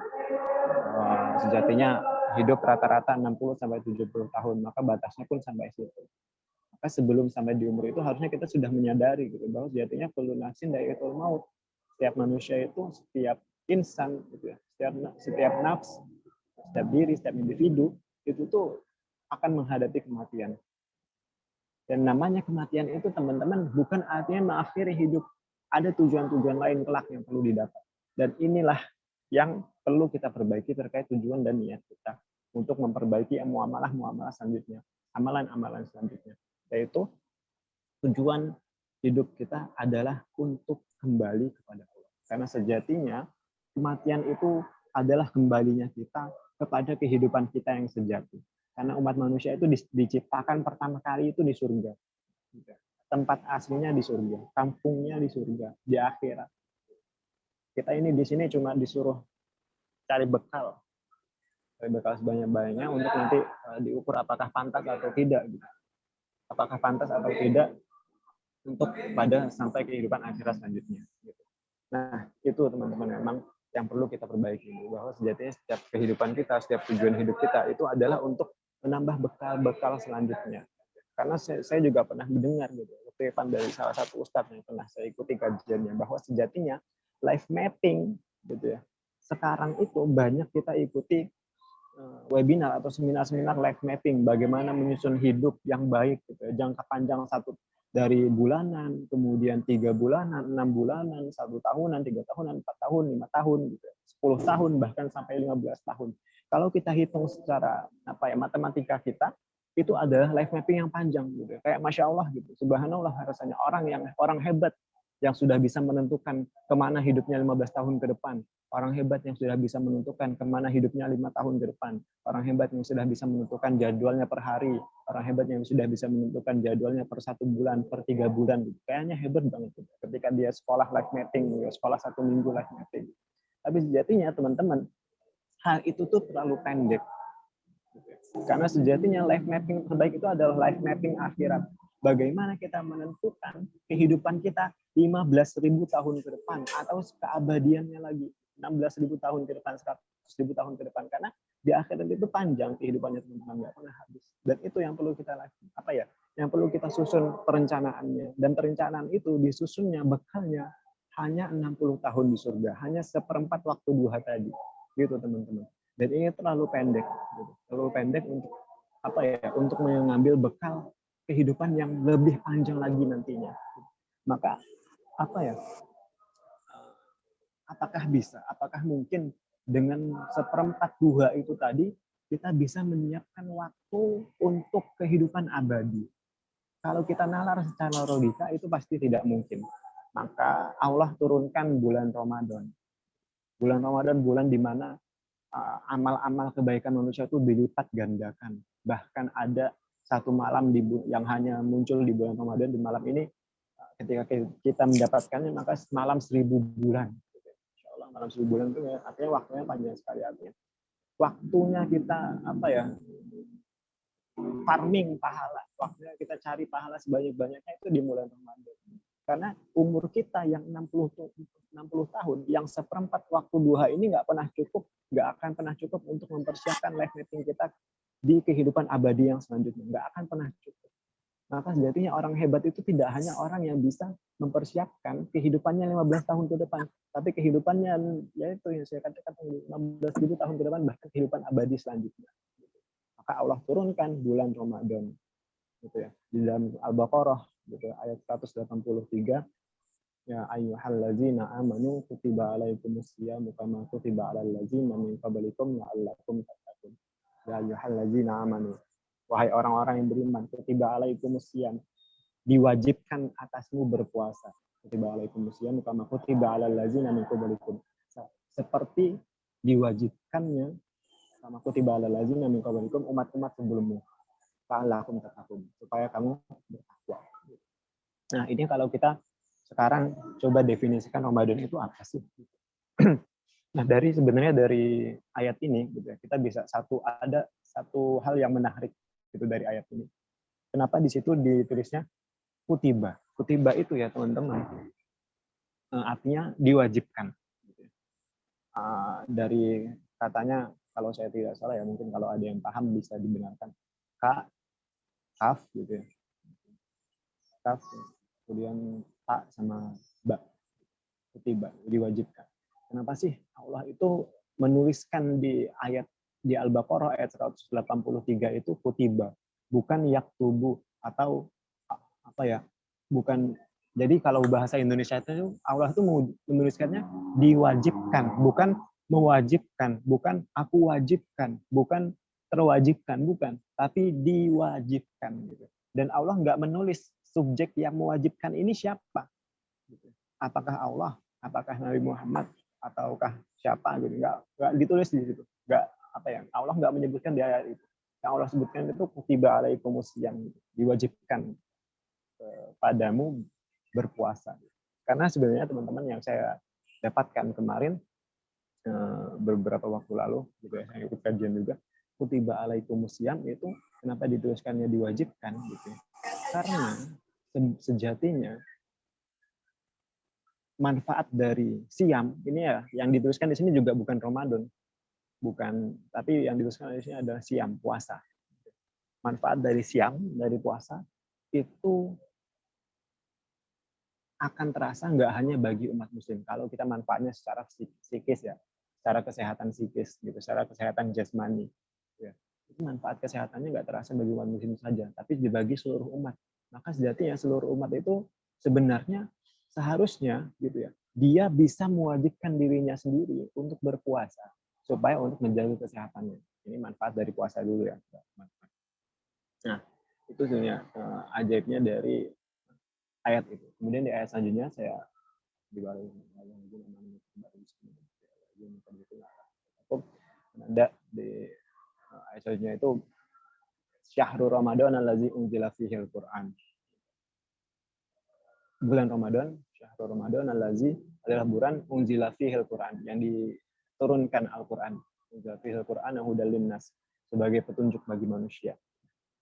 sejatinya hidup rata-rata 60-70 tahun, maka batasnya pun sampai situ. Maka sebelum sampai di umur itu harusnya kita sudah menyadari gitu, bahwa sejatinya kullu nafsin dha'iqatul maut. Setiap manusia itu, setiap insan gitu ya, setiap nafs, setiap diri, setiap individu itu tuh akan menghadapi kematian. Dan namanya kematian itu teman-teman bukan artinya mengakhiri hidup. Ada tujuan-tujuan lain kelak yang perlu didapat. Dan inilah yang perlu kita perbaiki terkait tujuan dan niat kita untuk memperbaiki muamalah-muamalah selanjutnya, amalan-amalan selanjutnya. Yaitu tujuan hidup kita adalah untuk kembali kepada Allah. Karena sejatinya kematian itu adalah kembalinya kita kepada kehidupan kita yang sejati. Karena umat manusia itu diciptakan pertama kali itu di surga. Tempat aslinya di surga, kampungnya di surga, di akhirat. Kita ini di sini cuma disuruh cari bekal sebanyak-banyaknya untuk nanti diukur apakah pantas atau tidak. Apakah pantas atau tidak untuk pada sampai kehidupan akhirat selanjutnya. Nah, itu teman-teman memang yang perlu kita perbaiki, bahwa sejatinya setiap kehidupan kita, setiap tujuan hidup kita itu adalah untuk menambah bekal selanjutnya. Karena saya juga pernah mendengar gitu, kutipan dari salah satu ustadz yang pernah saya ikuti kajiannya, bahwa sejatinya life mapping gitu ya. Sekarang itu banyak kita ikuti webinar atau seminar-seminar life mapping, bagaimana menyusun hidup yang baik gitu ya, jangka panjang dari bulanan, kemudian 3 bulanan, 6 bulanan, 1 tahunan, 3 tahunan, 4 tahun, 5 tahun, gitu, 10 tahun, bahkan sampai 15 tahun. Kalau kita hitung secara matematika kita, itu adalah life mapping yang panjang gitu. Kayak Masya Allah gitu, subhanallah rasanya orang hebat yang sudah bisa menentukan kemana hidupnya 15 tahun ke depan. Orang hebat yang sudah bisa menentukan kemana hidupnya 5 tahun ke depan. Orang hebat yang sudah bisa menentukan jadwalnya per hari. Orang hebat yang sudah bisa menentukan jadwalnya per 1 bulan, per 3 bulan. Kayaknya hebat banget ketika dia sekolah life mapping, sekolah 1 minggu life mapping. Tapi sejatinya teman-teman, hal itu tuh terlalu pendek. Karena sejatinya life mapping terbaik itu adalah life mapping akhirat. Bagaimana kita menentukan kehidupan kita 15.000 tahun ke depan atau keabadiannya lagi 16.000 tahun ke depan, 100.000 tahun ke depan, karena di akhirat itu panjang kehidupannya teman-teman, nggak pernah habis. Dan itu yang perlu kita yang perlu kita susun perencanaannya, dan perencanaan itu disusunnya bekalnya hanya 60 tahun di surga, hanya 1/4 waktu duha tadi, gitu teman-teman. Dan ini terlalu pendek, gitu. Terlalu pendek untuk untuk mengambil bekal kehidupan yang lebih panjang lagi nantinya. Maka apakah mungkin dengan 1/4 duha itu tadi kita bisa menyiapkan waktu untuk kehidupan abadi, Kalau kita nalar secara logika itu pasti tidak mungkin. Maka Allah turunkan bulan Ramadan. Bulan Ramadan bulan di mana amal-amal kebaikan manusia itu dilipat gandakan. Bahkan ada satu malam yang hanya muncul di bulan Ramadan. Di malam ini ketika kita mendapatkannya maka malam 1000 bulan. Insya Allah malam 1000 bulan itu artinya waktunya panjang sekali. Artinya waktunya kita farming pahala, waktunya kita cari pahala sebanyak-banyaknya itu di bulan Ramadan. Karena umur kita yang 60 tahun, yang seperempat waktu duha ini nggak akan pernah cukup untuk mempersiapkan life mapping kita di kehidupan abadi yang selanjutnya. Nggak akan pernah cukup. Maka sejatinya orang hebat itu tidak hanya orang yang bisa mempersiapkan kehidupannya 15 tahun ke depan, tapi kehidupannya, yaitu yang saya katakan 15.000 tahun ke depan, bahkan kehidupan abadi selanjutnya. Maka Allah turunkan bulan Ramadan, gitu ya, di dalam Al-Baqarah, gitu, ayat 183. Ya ayyuhallazina amanu kutiba alaikumusyamu kama kutiba alal ladzina min qablikum la'allakum tattaqun. Ya ayyuhallazina amanu, wahai orang-orang yang beriman, kutiba alaikumusyamu, diwajibkan atasmu berpuasa. Kutiba alaikumusyamu kama kutiba alal ladzina min qablikum, seperti diwajibkannya sama kutiba alal ladzina min qablikum, umat-umat sebelummu, la'allakum tattaqun, supaya kamu bertakwa. Nah, ini kalau kita sekarang coba definisikan Ramadan itu apa sih? Nah, sebenarnya dari ayat ini gitu ya, kita bisa ada satu hal yang menarik gitu dari ayat ini. Kenapa di situ ditulisnya kutiba? Kutiba itu ya teman-teman, artinya diwajibkan. Dari katanya, kalau saya tidak salah ya, mungkin kalau ada yang paham bisa dibenarkan. Kaf gitu ya. Kaf, kemudian ta sama ba. Kutiba, diwajibkan. Kenapa sih Allah itu menuliskan di Al-Baqarah ayat 183 itu kutiba, bukan yaktubu, atau apa ya? Bukan. Jadi kalau bahasa Indonesia itu Allah itu menuliskannya diwajibkan, bukan mewajibkan, bukan aku wajibkan, bukan terwajibkan, bukan, tapi diwajibkan gitu. Dan Allah nggak menulis subjek yang mewajibkan ini siapa. Apakah Allah, apakah Nabi Muhammad, ataukah siapa gitu, nggak ditulis di situ, Allah nggak menyebutkan di ayat itu. Yang Allah sebutkan itu kutiba alaikumusiyam, diwajibkan padamu berpuasa. Karena sebenarnya teman-teman yang saya dapatkan kemarin beberapa waktu lalu gitu ya, saya ikut kajian juga, kutiba alaikumusiyam itu kenapa dituliskannya diwajibkan gitu ya. Karena sejatinya manfaat dari siam ini ya, yang dituliskan di sini juga bukan Ramadan, tapi yang dituliskan di sini adalah siam, puasa. Manfaat dari siam, dari puasa itu akan terasa nggak hanya bagi umat muslim. Kalau kita manfaatnya secara psikis ya, secara kesehatan psikis gitu, secara kesehatan jasmani, ya. Itu manfaat kesehatannya nggak terasa bagi umat muslim saja, tapi dibagi seluruh umat. Maka sejatinya seluruh umat itu sebenarnya seharusnya gitu ya, dia bisa mewajibkan dirinya sendiri untuk berpuasa supaya untuk menjaga kesehatannya. Ini manfaat dari puasa dulu ya. Nah, itu sebenarnya ajaibnya dari ayat itu. Kemudian di ayat selanjutnya saya ada di ayat selanjutnya itu Syahrul Ramadan allazi unzila fihil Qur'an. Bulan Ramadan, Syahrul Ramadan allazi adalah bulan unzila fihil Qur'an, yang diturunkan Al-Qur'an. Unzila fihil Qur'an hudal linnas, sebagai petunjuk bagi manusia.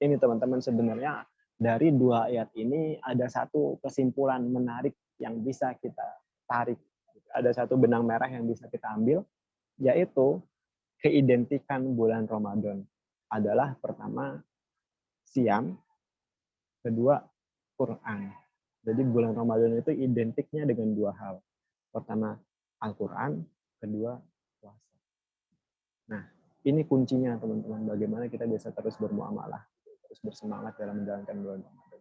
Ini teman-teman, sebenarnya dari dua ayat ini ada satu kesimpulan menarik yang bisa kita tarik. Ada satu benang merah yang bisa kita ambil, yaitu keidentikan bulan Ramadan adalah pertama siam, kedua Quran. Jadi bulan Ramadan itu identiknya dengan dua hal. Pertama Al-Quran, kedua puasa. Nah, ini kuncinya teman-teman, bagaimana kita bisa terus bermuamalah, terus bersemangat dalam menjalankan bulan Ramadan.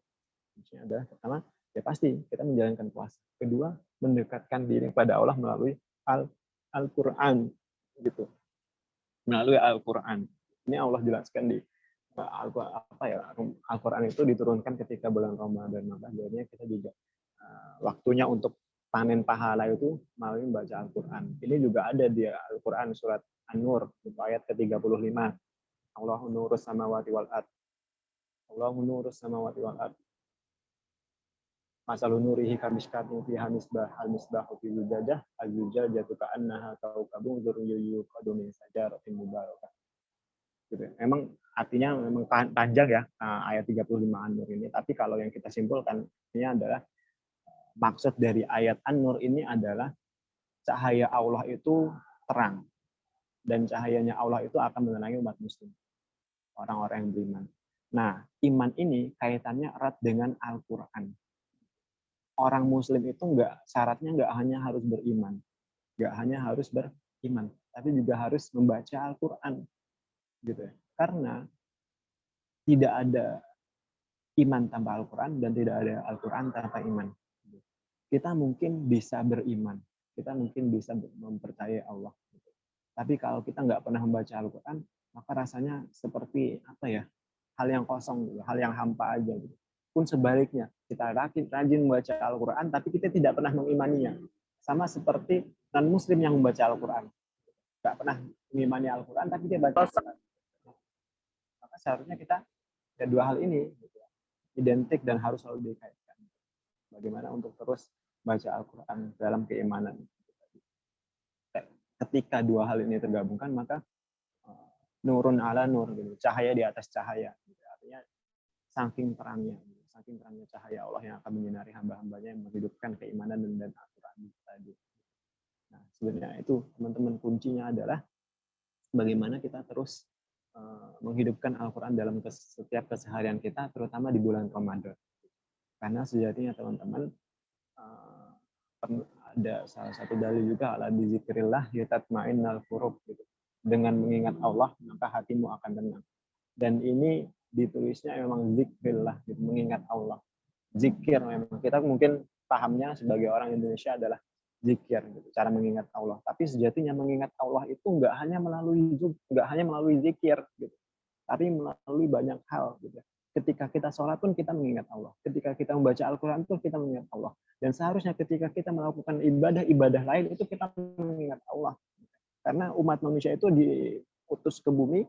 Kuncinya adalah pertama, ya pasti kita menjalankan puasa. Kedua, mendekatkan diri kepada Allah melalui Al-Quran gitu. Melalui Al-Quran. Ini Allah jelaskan di Al-Quran itu diturunkan ketika bulan Ramadan, maka jadinya kita juga waktunya untuk panen pahala itu melalui membaca Al-Quran. Ini juga ada di Al-Quran surat An-Nur ayat ke-35. Allahu nurus samawati wal ard. Allahu nurus samawati wal ard. Masalun nurihi kamishkatin fiha misbah al-misbahu fi zujajah az-zujajatu ka'annaha kawkabun durriyun yuqadu min sajaratin mubarakah. Gitu. Memang artinya memang panjang ya ayat 35 An-Nur ini, tapi kalau yang kita simpulkan ini adalah maksud dari ayat An-Nur ini adalah cahaya Allah itu terang, dan cahayanya Allah itu akan menerangi umat muslim, orang-orang yang beriman. Nah, iman ini kaitannya erat dengan Al-Quran. Orang muslim itu syaratnya nggak hanya harus beriman, tapi juga harus membaca Al-Quran, gitu ya. Karena tidak ada iman tanpa Al-Quran dan tidak ada Al-Quran tanpa iman. Kita mungkin bisa beriman, kita mungkin bisa mempercayai Allah, gitu. Tapi kalau kita nggak pernah membaca Al-Quran, maka rasanya seperti hal yang kosong, gitu, hal yang hampa aja, gitu. Pun sebaliknya, kita rajin membaca Al-Quran, tapi kita tidak pernah mengimaninya. Sama seperti non-muslim yang membaca Al-Quran. Nggak pernah mengimani Al-Quran, tapi dia baca Al-Quran. Maka seharusnya kita dua hal ini gitu, identik dan harus selalu dikaitkan. Bagaimana untuk terus baca Al-Quran dalam keimanan. Ketika dua hal ini tergabungkan, maka nurun ala nur, gitu, cahaya di atas cahaya. Gitu. Artinya saking terangnya cahaya Allah yang akan menyinari hamba-hambanya yang menghidupkan keimanan dan Al-Quran tadi. Nah, sebenarnya itu teman-teman kuncinya adalah bagaimana kita terus menghidupkan Al-Quran dalam setiap keseharian kita, terutama di bulan Ramadan. Karena sejatinya teman-teman ada salah satu dalil juga, ala bizikrillah yatatma'innal qulub, gitu. Dengan mengingat Allah maka hatimu akan tenang. Dan ini ditulisnya memang zikrillah, gitu, mengingat Allah. Zikir memang kita mungkin pahamnya sebagai orang Indonesia adalah zikir, gitu, cara mengingat Allah. Tapi sejatinya mengingat Allah itu nggak hanya melalui zikir, gitu, tapi melalui banyak hal, gitu. Ketika kita sholat pun kita mengingat Allah. Ketika kita membaca Al-Quran pun kita mengingat Allah. Dan seharusnya ketika kita melakukan ibadah lain itu kita mengingat Allah. Karena umat manusia itu diutus ke bumi,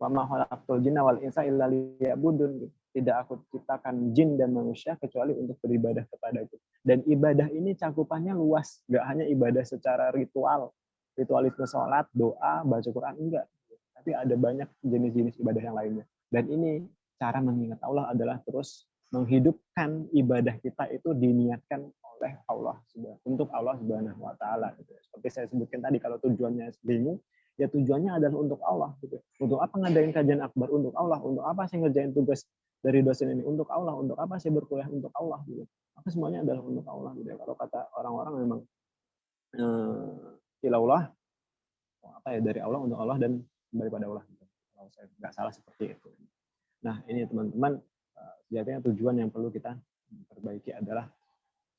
wa ma khalaqtul jinna wal insa illa liya'budun. Tidak aku ciptakan jin dan manusia kecuali untuk beribadah kepadaku. Dan ibadah ini cakupannya luas, nggak hanya ibadah secara ritualisme sholat, doa, baca Quran, enggak. Tapi ada banyak jenis-jenis ibadah yang lainnya. Dan ini cara mengingat Allah adalah terus menghidupkan ibadah kita itu diniatkan oleh Allah untuk Allah Subhanahu wa taala, gitu. Seperti saya sebutkan tadi, kalau tujuannya bingung, ya tujuannya adalah untuk Allah, gitu. Untuk apa ngadain kajian akbar? Untuk Allah. Untuk apa saya ngerjain tugas dari dosen ini? Untuk Allah. Untuk apa saya berkuliah? Untuk Allah, gitu. Maka semuanya adalah untuk Allah, gitu. Kalau kata orang-orang memang ilallah, dari Allah untuk Allah dan kembali pada Allah, gitu. Kalau saya nggak salah seperti itu. Nah, ini teman-teman, sejatinya tujuan yang perlu kita perbaiki adalah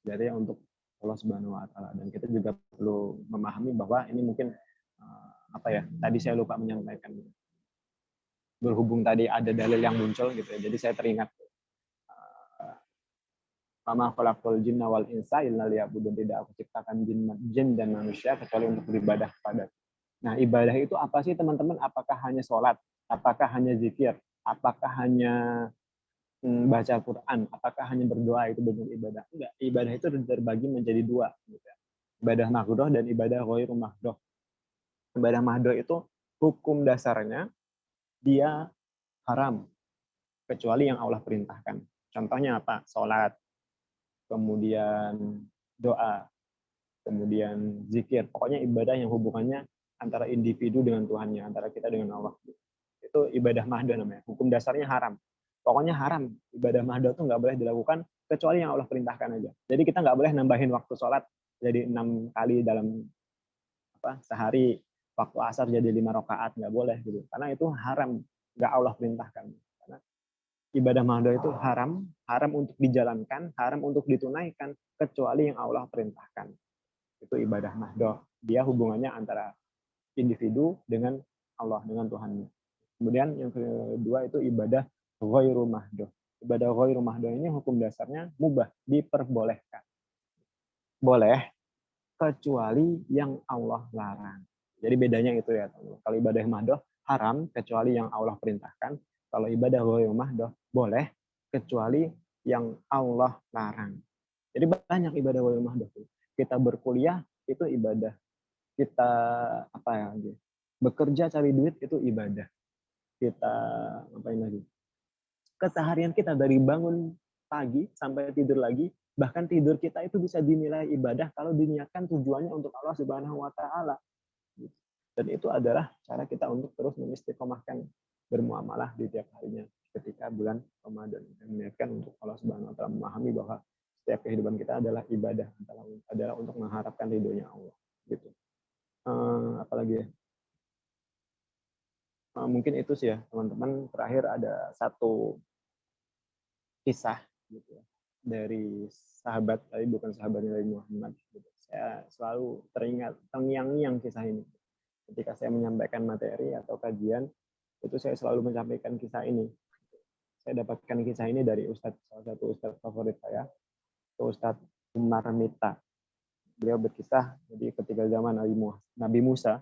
sejatinya untuk Allah Subhanahu wa taala, dan kita juga perlu memahami bahwa ini mungkin tadi saya lupa menyampaikan, berhubung tadi ada dalil yang muncul, gitu ya, jadi saya teringat ma khalaqtul jinna wal insa illa liya'budun, tidak aku ciptakan jin dan manusia kecuali untuk beribadah kepada. Nah, ibadah itu apa sih teman-teman? Apakah hanya sholat? Apakah hanya zikir? Apakah hanya baca Quran? Apakah hanya berdoa itu bentuk ibadah? Enggak. Ibadah itu terbagi menjadi dua, gitu. Ibadah mahdoh dan ibadah ghairu mahdoh. Ibadah mahdoh itu hukum dasarnya dia haram kecuali yang Allah perintahkan. Contohnya apa? Sholat, kemudian doa, kemudian zikir. Pokoknya ibadah yang hubungannya antara individu dengan Tuhannya, antara kita dengan Allah. Itu ibadah mahdoh namanya. Hukum dasarnya haram. Pokoknya haram. Ibadah mahdoh itu nggak boleh dilakukan kecuali yang Allah perintahkan aja. Jadi kita nggak boleh nambahin waktu sholat jadi 6 kali dalam sehari, waktu asar jadi 5 rakaat, nggak boleh, gitu. Karena itu haram, nggak Allah perintahkan. Karena ibadah mahdoh itu haram untuk dijalankan, haram untuk ditunaikan kecuali yang Allah perintahkan. Itu ibadah mahdoh. Dia hubungannya antara individu dengan Allah, dengan Tuhannya. Kemudian yang kedua itu ibadah ghairu mahdoh. Ibadah ghairu mahdoh ini hukum dasarnya mubah, diperbolehkan. Boleh, kecuali yang Allah larang. Jadi bedanya itu ya. Kalau ibadah mahdoh haram, kecuali yang Allah perintahkan. Kalau ibadah ghairu mahdoh boleh, kecuali yang Allah larang. Jadi banyak ibadah ghairu mahdoh. Kita berkuliah itu ibadah. Kita apa ya? Bekerja cari duit itu ibadah. Kita ngapain lagi? Keseharian kita dari bangun pagi sampai tidur lagi, bahkan tidur kita itu bisa dinilai ibadah kalau diniatkan tujuannya untuk Allah Subhanahu wa taala. Dan itu adalah cara kita untuk terus mengistiqomahkan bermuamalah di tiap harinya ketika bulan Ramadan. Meniatkan untuk Allah Subhanahu wa taala, memahami bahwa setiap kehidupan kita adalah ibadah, adalah untuk mengharapkan ridhonya Allah gitu. Apalagi ya? Mungkin itu sih ya teman-teman. Terakhir ada satu kisah gitu ya, dari sahabat, tapi bukan sahabatnya Nabi Muhammad gitu. Saya selalu terngiang-ngiang kisah ini ketika saya menyampaikan materi atau kajian. Itu saya selalu menyampaikan kisah ini. Saya dapatkan kisah ini dari salah satu ustadz favorit saya, itu Ustadz Umar Mita. Beliau berkisah, jadi ketika zaman Nabi Musa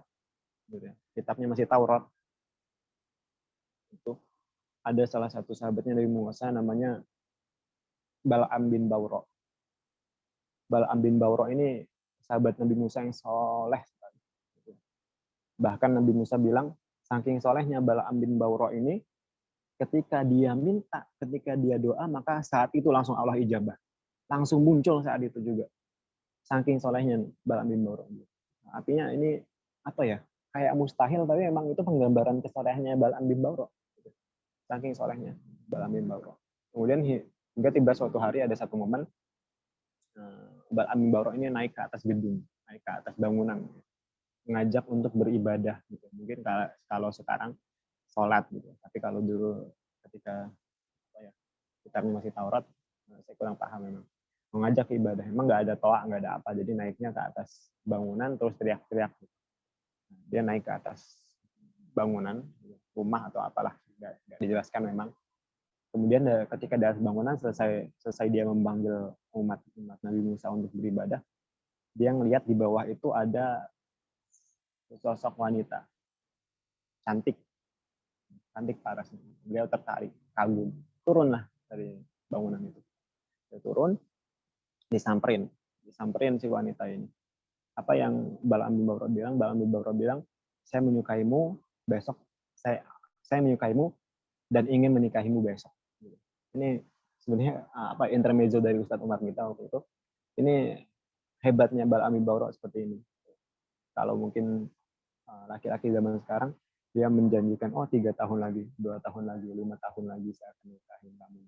gitu ya, kitabnya masih Taurat, itu ada salah satu sahabatnya Nabi Musa namanya Bal'am bin Bawro. Bal'am bin Bawro ini sahabat Nabi Musa yang soleh. Bahkan Nabi Musa bilang, saking solehnya Bal'am bin Bawro ini, ketika dia minta, ketika dia doa, maka saat itu langsung Allah ijabah. Langsung muncul saat itu juga. Saking solehnya Bal'am bin Bawro. Artinya ini apa ya? Kayak mustahil, tapi memang itu penggambaran kesolehannya Bal'am bin Bawro. Saking solehnya Bal'am bin Bawro. Kemudian hingga tiba suatu hari ada satu momen Bal'am bin Bawro ini naik ke atas gedung, naik ke atas bangunan, ngajak untuk beribadah gitu. Mungkin kalau sekarang sholat gitu, tapi kalau dulu ketika kitabnya masih Taurat, saya kurang paham memang. Mengajak ibadah, emang nggak ada toa, nggak ada apa, jadi naiknya ke atas bangunan terus teriak-teriak. Dia naik ke atas bangunan, rumah atau apalah, nggak dijelaskan memang. Kemudian ketika di atas bangunan selesai dia memanggil umat Nabi Musa untuk beribadah, dia ngelihat di bawah itu ada sosok wanita cantik paras. Beliau tertarik, kagum, turunlah dari bangunan itu. Dia turun, disamperin si wanita ini. Apa yang Bal'am bin Bawro bilang? Bal'am bin Bawro bilang, saya menyukaimu besok, saya menyukaimu dan ingin menikahimu besok. Ini sebenarnya intermezzo dari Ustadz Umar Mita waktu itu. Ini hebatnya Bal'am bin Bawro seperti ini. Kalau mungkin laki-laki zaman sekarang, dia menjanjikan, 3 tahun lagi, 2 tahun lagi, 5 tahun lagi saya akan nikahin kamu.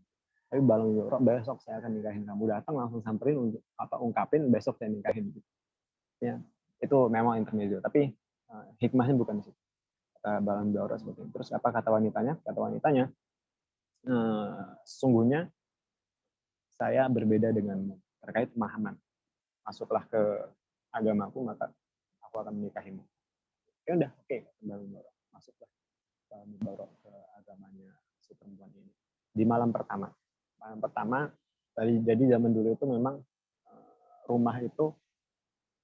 Tapi Bal'am bin Bawro, besok saya akan nikahin kamu. Datang langsung samperin untuk ungkapin besok saya nikahin. Ya, itu memang intermezzo. Tapi hikmahnya bukan di situ. Kata Bal'am bin Bawro seperti itu. Terus apa kata wanitanya? Kata wanitanya, sesungguhnya saya berbeda denganmu terkait pemahaman. Masuklah ke agamaku, maka aku akan menikahimu. Ya udah, oke, Bal'am bin Bawro. Masuklah Bal'am bin Bawro ke agamanya si perempuan ini. Di malam pertama. Jadi zaman dulu itu memang rumah itu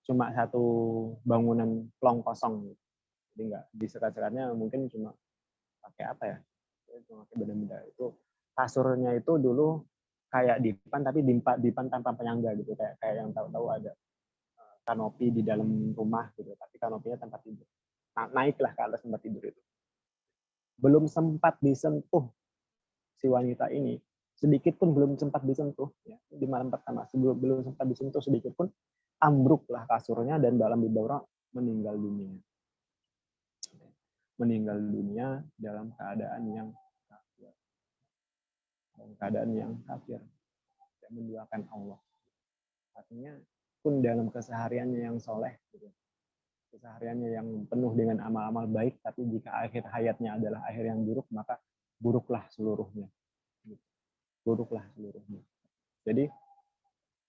cuma satu bangunan plong kosong. Jadi nggak disekat-sekatnya, mungkin cuma pakai apa ya? Cuma pakai benda-benda itu. Kasurnya itu dulu kayak dipan, tapi dipan tanpa penyangga gitu, kayak yang tahu-tahu ada kanopi di dalam rumah gitu, tapi kanopinya tempat tidur. Naiklah ke atas tempat tidur itu. Belum sempat disentuh si wanita ini, sedikit pun belum sempat disentuh ya, di malam pertama, belum sempat disentuh sedikit pun, ambruklah kasurnya dan Bal'am bin Bawro meninggal dunia. Meninggal dunia dalam keadaan yang kafir, tidak menduakan Allah. Artinya pun dalam kesehariannya yang soleh, gitu. Kesehariannya yang penuh dengan amal-amal baik, tapi jika akhir hayatnya adalah akhir yang buruk, maka buruklah seluruhnya. Buruklah seluruhnya. Jadi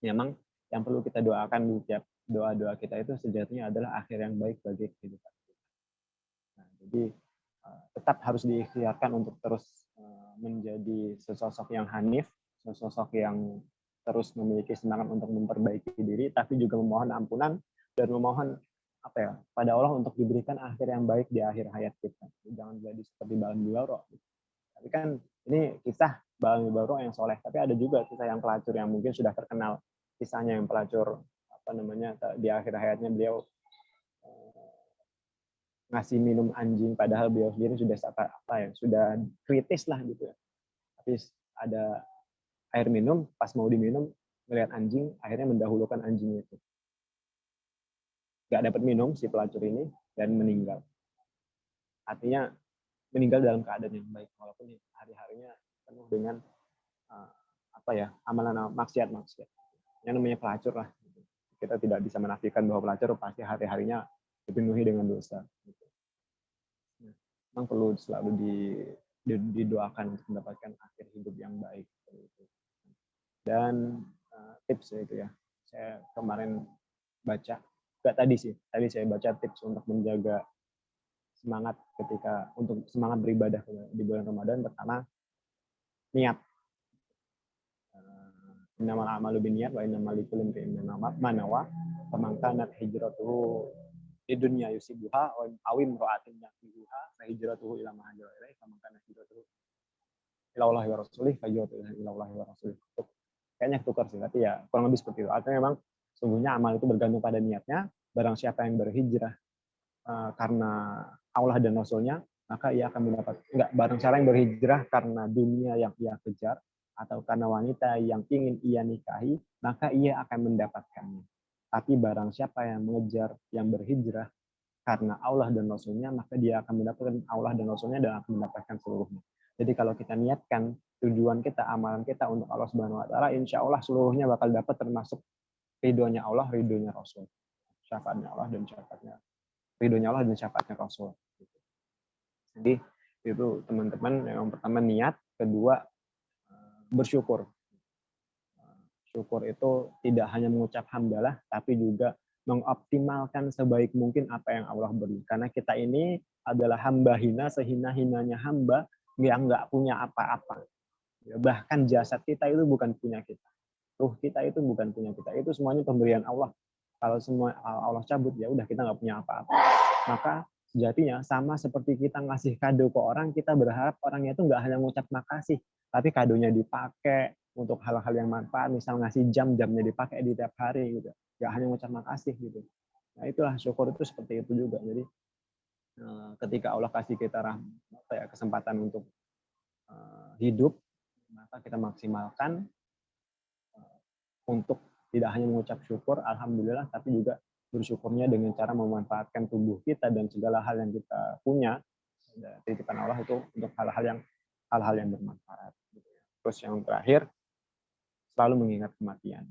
memang yang perlu kita doakan di tiap doa-doa kita itu sejatinya adalah akhir yang baik bagi kehidupan kita. Nah, jadi tetap harus diikhtiarkan untuk terus menjadi sesosok yang hanif, sesosok yang terus memiliki semangat untuk memperbaiki diri, tapi juga memohon ampunan dan memohon pada Allah untuk diberikan akhir yang baik di akhir hayat kita. Jangan jadi seperti Ba'al Baro. Tapi kan ini kisah Ba'al Baro yang soleh, tapi ada juga kisah yang pelacur yang mungkin sudah terkenal. Kisahnya yang pelacur di akhir hayatnya beliau ngasih minum anjing, padahal beliau sendiri sudah kritis lah gitu ya. Tapi ada air minum, pas mau diminum melihat anjing, akhirnya mendahulukan anjing itu. Nggak dapat minum si pelacur ini dan meninggal. Artinya meninggal dalam keadaan yang baik, walaupun hari-harinya penuh dengan amalan maksiat-maksiat. Yang namanya pelacur lah. Kita tidak bisa menafikan bahwa pelacur pasti hari-harinya dipenuhi dengan dosa. Memang perlu selalu didoakan untuk mendapatkan akhir hidup yang baik. Dan tips itu ya, saya kemarin baca, tadi saya baca tips untuk menjaga semangat untuk semangat beribadah di bulan Ramadan. Pertama, niat. Innamal a'malu binniyat wa innamal likulli imri'in ma nawa. Faman kanat hijratuhu lidunya yusibuha aw imra'atin yankihuha fa hijratuhu ila ma hajara ilaihi faman kanat hijratuhu ila Allahi wa rasulih fa hijratuhu ila Allahi wa rasulih. Kayaknya tukar sih, tapi ya kurang lebih seperti itu. Artinya memang sungguhnya amal itu bergantung pada niatnya. Barang siapa yang berhijrah karena Allah dan Rasulnya, maka ia akan mendapat. Barang siapa yang berhijrah karena dunia yang ia kejar atau karena wanita yang ingin ia nikahi, maka ia akan mendapatkannya. Tapi barang siapa yang mengejar, yang berhijrah karena Allah dan Rasulnya, maka dia akan mendapatkan Allah dan Rasulnya dan akan mendapatkan seluruhnya. Jadi kalau kita niatkan tujuan kita, amalan kita untuk Allah Subhanahu Wa Taala, insya Allah seluruhnya bakal dapat, termasuk ridhonya Allah, ridhonya Rasul, syafaatnya Allah dan syafaatnya, ridhonya Allah dan syafaatnya Rasul. Jadi itu teman-teman, yang pertama niat, kedua bersyukur. Syukur itu tidak hanya mengucap hamdalah, tapi juga mengoptimalkan sebaik mungkin apa yang Allah beri. Karena kita ini adalah hamba hina, sehina-hinanya hamba yang nggak punya apa-apa. Bahkan jasad kita itu bukan punya kita. Ruh kita itu bukan punya kita. Itu semuanya pemberian Allah. Kalau semua Allah cabut, ya udah kita nggak punya apa-apa. Maka sejatinya sama seperti kita ngasih kado ke orang, kita berharap orangnya itu nggak hanya mengucap makasih, tapi kadonya dipakai untuk hal-hal yang manfaat, misal ngasih jamnya dipakai di tiap hari gitu. Nggak hanya mengucap makasih gitu. Nah, itulah syukur itu seperti itu juga. Jadi ketika Allah kasih kita kesempatan untuk hidup, maka kita maksimalkan untuk tidak hanya mengucap syukur, alhamdulillah, tapi juga bersyukurnya dengan cara memanfaatkan tubuh kita dan segala hal yang kita punya, titipan Allah itu untuk hal-hal yang bermanfaat. Terus yang terakhir, selalu mengingat kematian.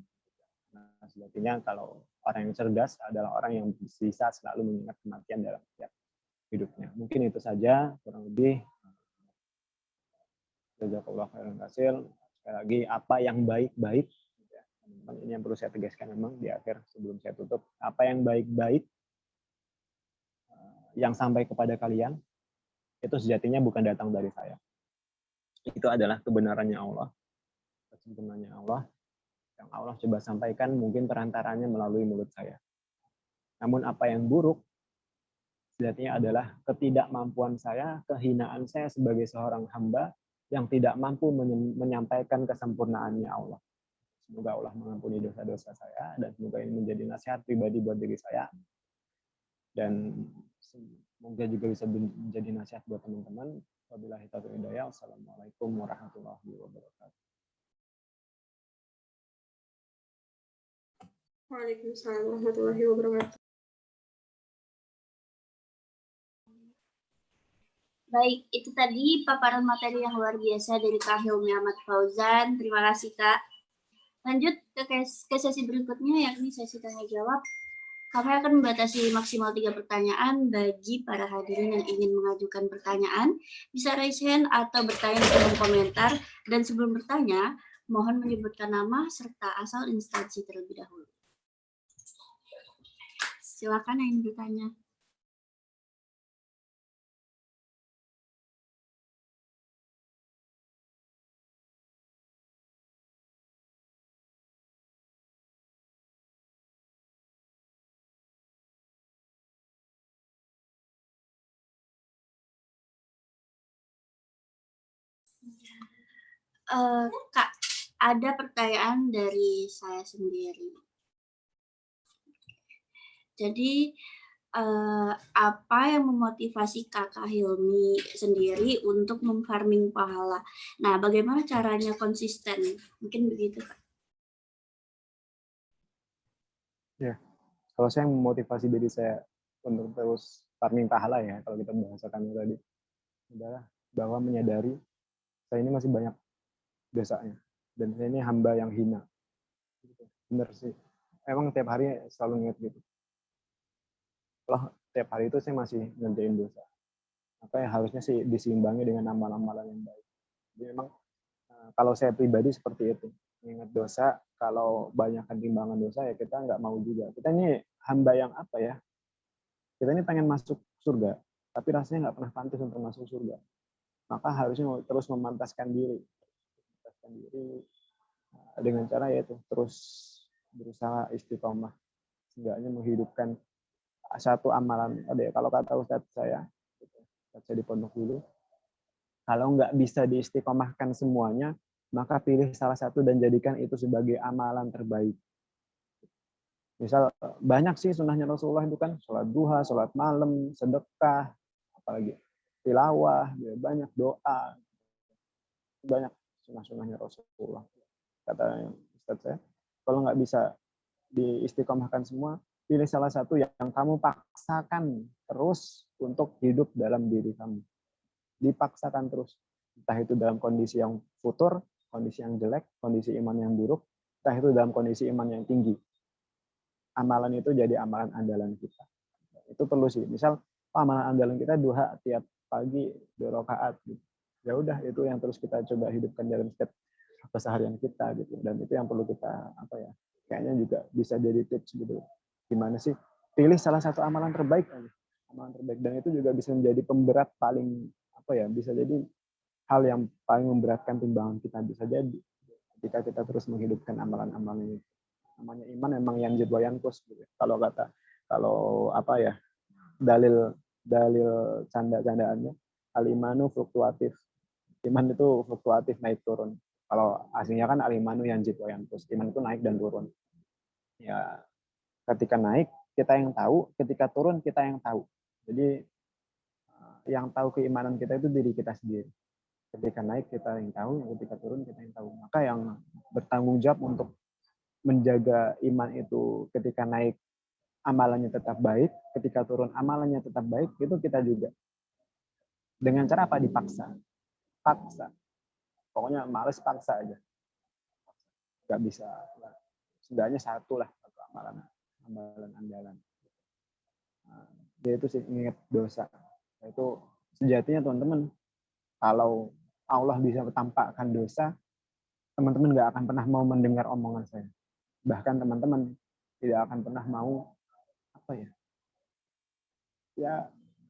Nah, sebetulnya kalau orang yang cerdas adalah orang yang bisa selalu mengingat kematian dalam setiap hidupnya. Mungkin itu saja, kurang lebih. Jazakallahu khairan katsir. Sekali lagi, apa yang baik-baik, teman-teman, ini yang perlu saya tegaskan memang di akhir sebelum saya tutup. Apa yang baik-baik yang sampai kepada kalian, itu sejatinya bukan datang dari saya. Itu adalah kebenarannya Allah. Kesempurnaannya Allah. Yang Allah coba sampaikan mungkin perantaranya melalui mulut saya. Namun apa yang buruk, sejatinya adalah ketidakmampuan saya, kehinaan saya sebagai seorang hamba yang tidak mampu menyampaikan kesempurnaannya Allah. Semoga Allah mengampuni dosa-dosa saya, dan semoga ini menjadi nasihat pribadi buat diri saya. Dan semoga juga bisa menjadi nasihat buat teman-teman. Wabillahi taufiq wal hidayah. Wassalamualaikum warahmatullahi wabarakatuh. Waalaikumsalam warahmatullahi wabarakatuh. Baik, itu tadi paparan materi yang luar biasa dari Kak Hilmi Ahmad Fauzan. Terima kasih, Kak. Lanjut ke sesi berikutnya, yakni sesi tanya jawab. Kami akan membatasi maksimal 3 pertanyaan bagi para hadirin yang ingin mengajukan pertanyaan. Bisa raise hand atau bertanya di kolom komentar. Dan sebelum bertanya, mohon menyebutkan nama serta asal instansi terlebih dahulu. Silakan yang ingin bertanya. Kak, ada pertanyaan dari saya sendiri. Jadi, apa yang memotivasi Kakak Hilmi sendiri untuk memfarming pahala? Nah, bagaimana caranya konsisten? Mungkin begitu, Kak. Ya, kalau saya memotivasi diri saya untuk terus farming pahala ya, kalau kita bahasakan tadi, adalah bahwa menyadari saya ini masih banyak dosanya dan saya ini hamba yang hina. Bener sih, emang tiap hari selalu ingat gitu. Kalau tiap hari itu saya masih ngerjain dosa, maka yang harusnya sih diseimbangi dengan amalan-amalan yang baik. Jadi memang kalau saya pribadi seperti itu, mengingat dosa, kalau banyak timbangan dosa ya kita nggak mau juga. Kita ini hamba yang apa ya? Kita ini pengen masuk surga, tapi rasanya nggak pernah pantas untuk masuk surga. Maka harusnya terus memantaskan diri dengan cara yaitu terus berusaha istiqomah, seenggaknya menghidupkan satu amalan. Kalau kata Ustadz saya di pondok dulu, kalau nggak bisa diistiqomahkan semuanya, maka pilih salah satu dan jadikan itu sebagai amalan terbaik. Misal banyak sih sunnahnya Rasulullah itu kan, sholat duha, sholat malam, sedekah, apalagi tilawah, banyak doa, banyak sunnah-sunnahnya Rasulullah. Kata Ustadz saya, kalau nggak bisa diistiqomahkan semua, pilih salah satu yang kamu paksakan terus untuk hidup dalam diri kamu. Dipaksakan terus. Entah itu dalam kondisi yang futur, kondisi yang jelek, kondisi iman yang buruk, entah itu dalam kondisi iman yang tinggi. Amalan itu jadi amalan andalan kita. Itu perlu sih. Misal amalan andalan kita duha tiap pagi 2 rakaat gitu. Ya udah, itu yang terus kita coba hidupkan dalam setiap keseharian kita gitu. Dan itu yang perlu kita kayaknya juga bisa jadi tips gitu. Gimana sih? Pilih salah satu amalan terbaik aja. Amalan terbaik, dan itu juga bisa menjadi pemberat paling bisa jadi hal yang paling memberatkan timbangan kita, bisa jadi ketika kita terus menghidupkan amalan-amalan itu. Namanya iman memang yang yankus gitu. Kalau dalil canda-candaannya, al-imanu fluktuatif. Iman itu fluktuatif, naik turun. Kalau aslinya kan al-imanu yanjid wa yankus. Iman itu naik dan turun. Ya, ketika naik kita yang tahu, ketika turun kita yang tahu. Jadi yang tahu keimanan kita itu diri kita sendiri. Ketika naik kita yang tahu, ketika turun kita yang tahu. Maka yang bertanggung jawab untuk menjaga iman itu ketika naik amalannya tetap baik, ketika turun amalannya tetap baik, itu kita juga. Dengan cara apa? Dipaksa. Paksa. Pokoknya males, paksa aja. Gak bisa. Setidaknya satu lah, satu amalan andalan. Dia itu sih ingat dosa. Itu sejatinya teman-teman, kalau Allah bisa tampakkan dosa, teman-teman nggak akan pernah mau mendengar omongan saya. Bahkan teman-teman tidak akan pernah mau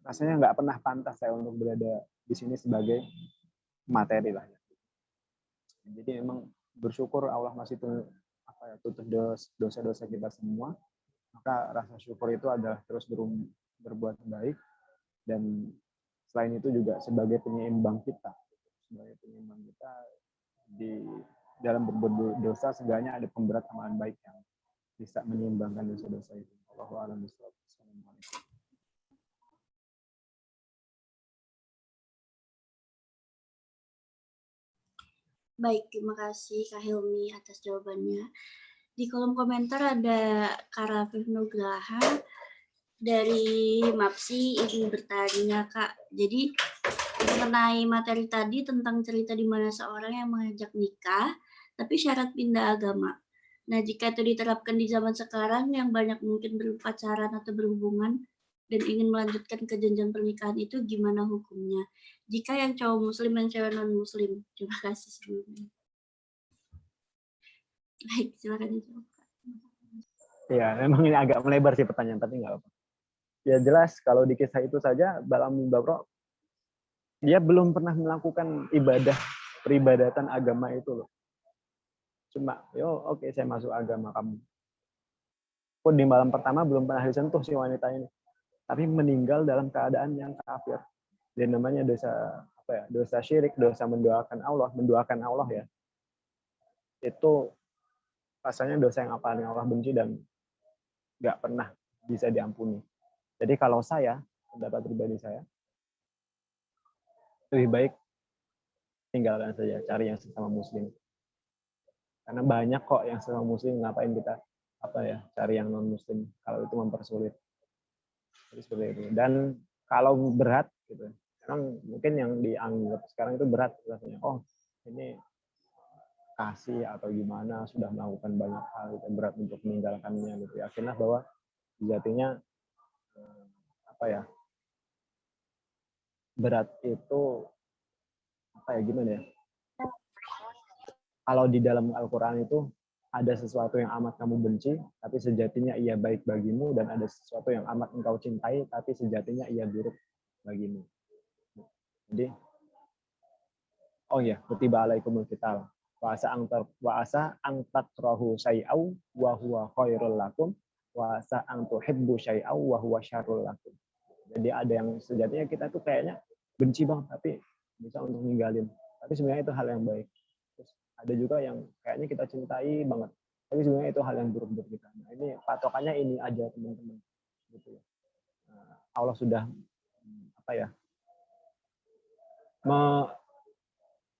rasanya nggak pernah pantas saya untuk berada di sini sebagai materi lah. Jadi memang bersyukur Allah masih tutup dosa-dosa kita semua. Maka rasa syukur itu adalah terus berbuat baik, dan selain itu juga sebagai penyeimbang kita di dalam berbuat dosa, seenggaknya ada pemberat amalan baik yang bisa menyeimbangkan dosa-dosa itu. Allahu a'lam bishawab. Baik, terima kasih Kak Hilmi atas jawabannya. Di kolom komentar ada Karafif Nugraha dari MAPSI ingin bertanya, Kak. Jadi mengenai materi tadi tentang cerita di mana seorang yang mengajak nikah, tapi syarat pindah agama. Nah, jika itu diterapkan di zaman sekarang yang banyak mungkin berpacaran atau berhubungan dan ingin melanjutkan ke jenjang pernikahan, itu gimana hukumnya? Jika yang cowok muslim dan cewek non-muslim. Terima kasih sebelumnya. Baik, silakan dijawab. Ya, memang ini agak melebar sih pertanyaan, tapi nggak apa-apa. Ya jelas, kalau di kisah itu saja, Balaam bin Ba'ra, dia belum pernah melakukan peribadatan agama itu loh. Cuma, oke, saya masuk agama kamu. Pun di malam pertama belum pernah disentuh si wanita ini. Tapi meninggal dalam keadaan yang kafir. Dan namanya dosa dosa syirik, dosa menduakan Allah ya, itu rasanya dosa yang paling Allah benci dan nggak pernah bisa diampuni. Jadi kalau saya, pendapat pribadi saya, lebih baik tinggalkan saja, cari yang sesama muslim. Karena banyak kok yang sesama muslim, ngapain kita cari yang non muslim kalau itu mempersulit. Jadi seperti itu. Dan kalau berat gitu, memang mungkin yang dianggap sekarang itu berat rasanya. Oh, ini kasih atau gimana, sudah melakukan banyak hal itu berat untuk meninggalkannya gitu. Yakinlah bahwa sejatinya berat itu gimana ya? Kalau di dalam Al-Quran itu ada sesuatu yang amat kamu benci, tapi sejatinya ia baik bagimu, dan ada sesuatu yang amat engkau cintai, tapi sejatinya ia buruk bagimu. Jadi, oh ya, kutiba alaikumul qital. Wa asa ang takrahu syai'aw wa huwa khairul lakum, wa asa ang tuhibbu syai'aw wa huwa syarrul lakum. Jadi ada yang sejatinya kita tuh kayaknya benci banget, tapi bisa untuk ninggalin. Tapi sebenarnya itu hal yang baik. Terus ada juga yang kayaknya kita cintai banget, tapi sebenarnya itu hal yang buruk buat kita. Nah, ini patokannya ini aja teman-teman. Gitu ya. Allah sudah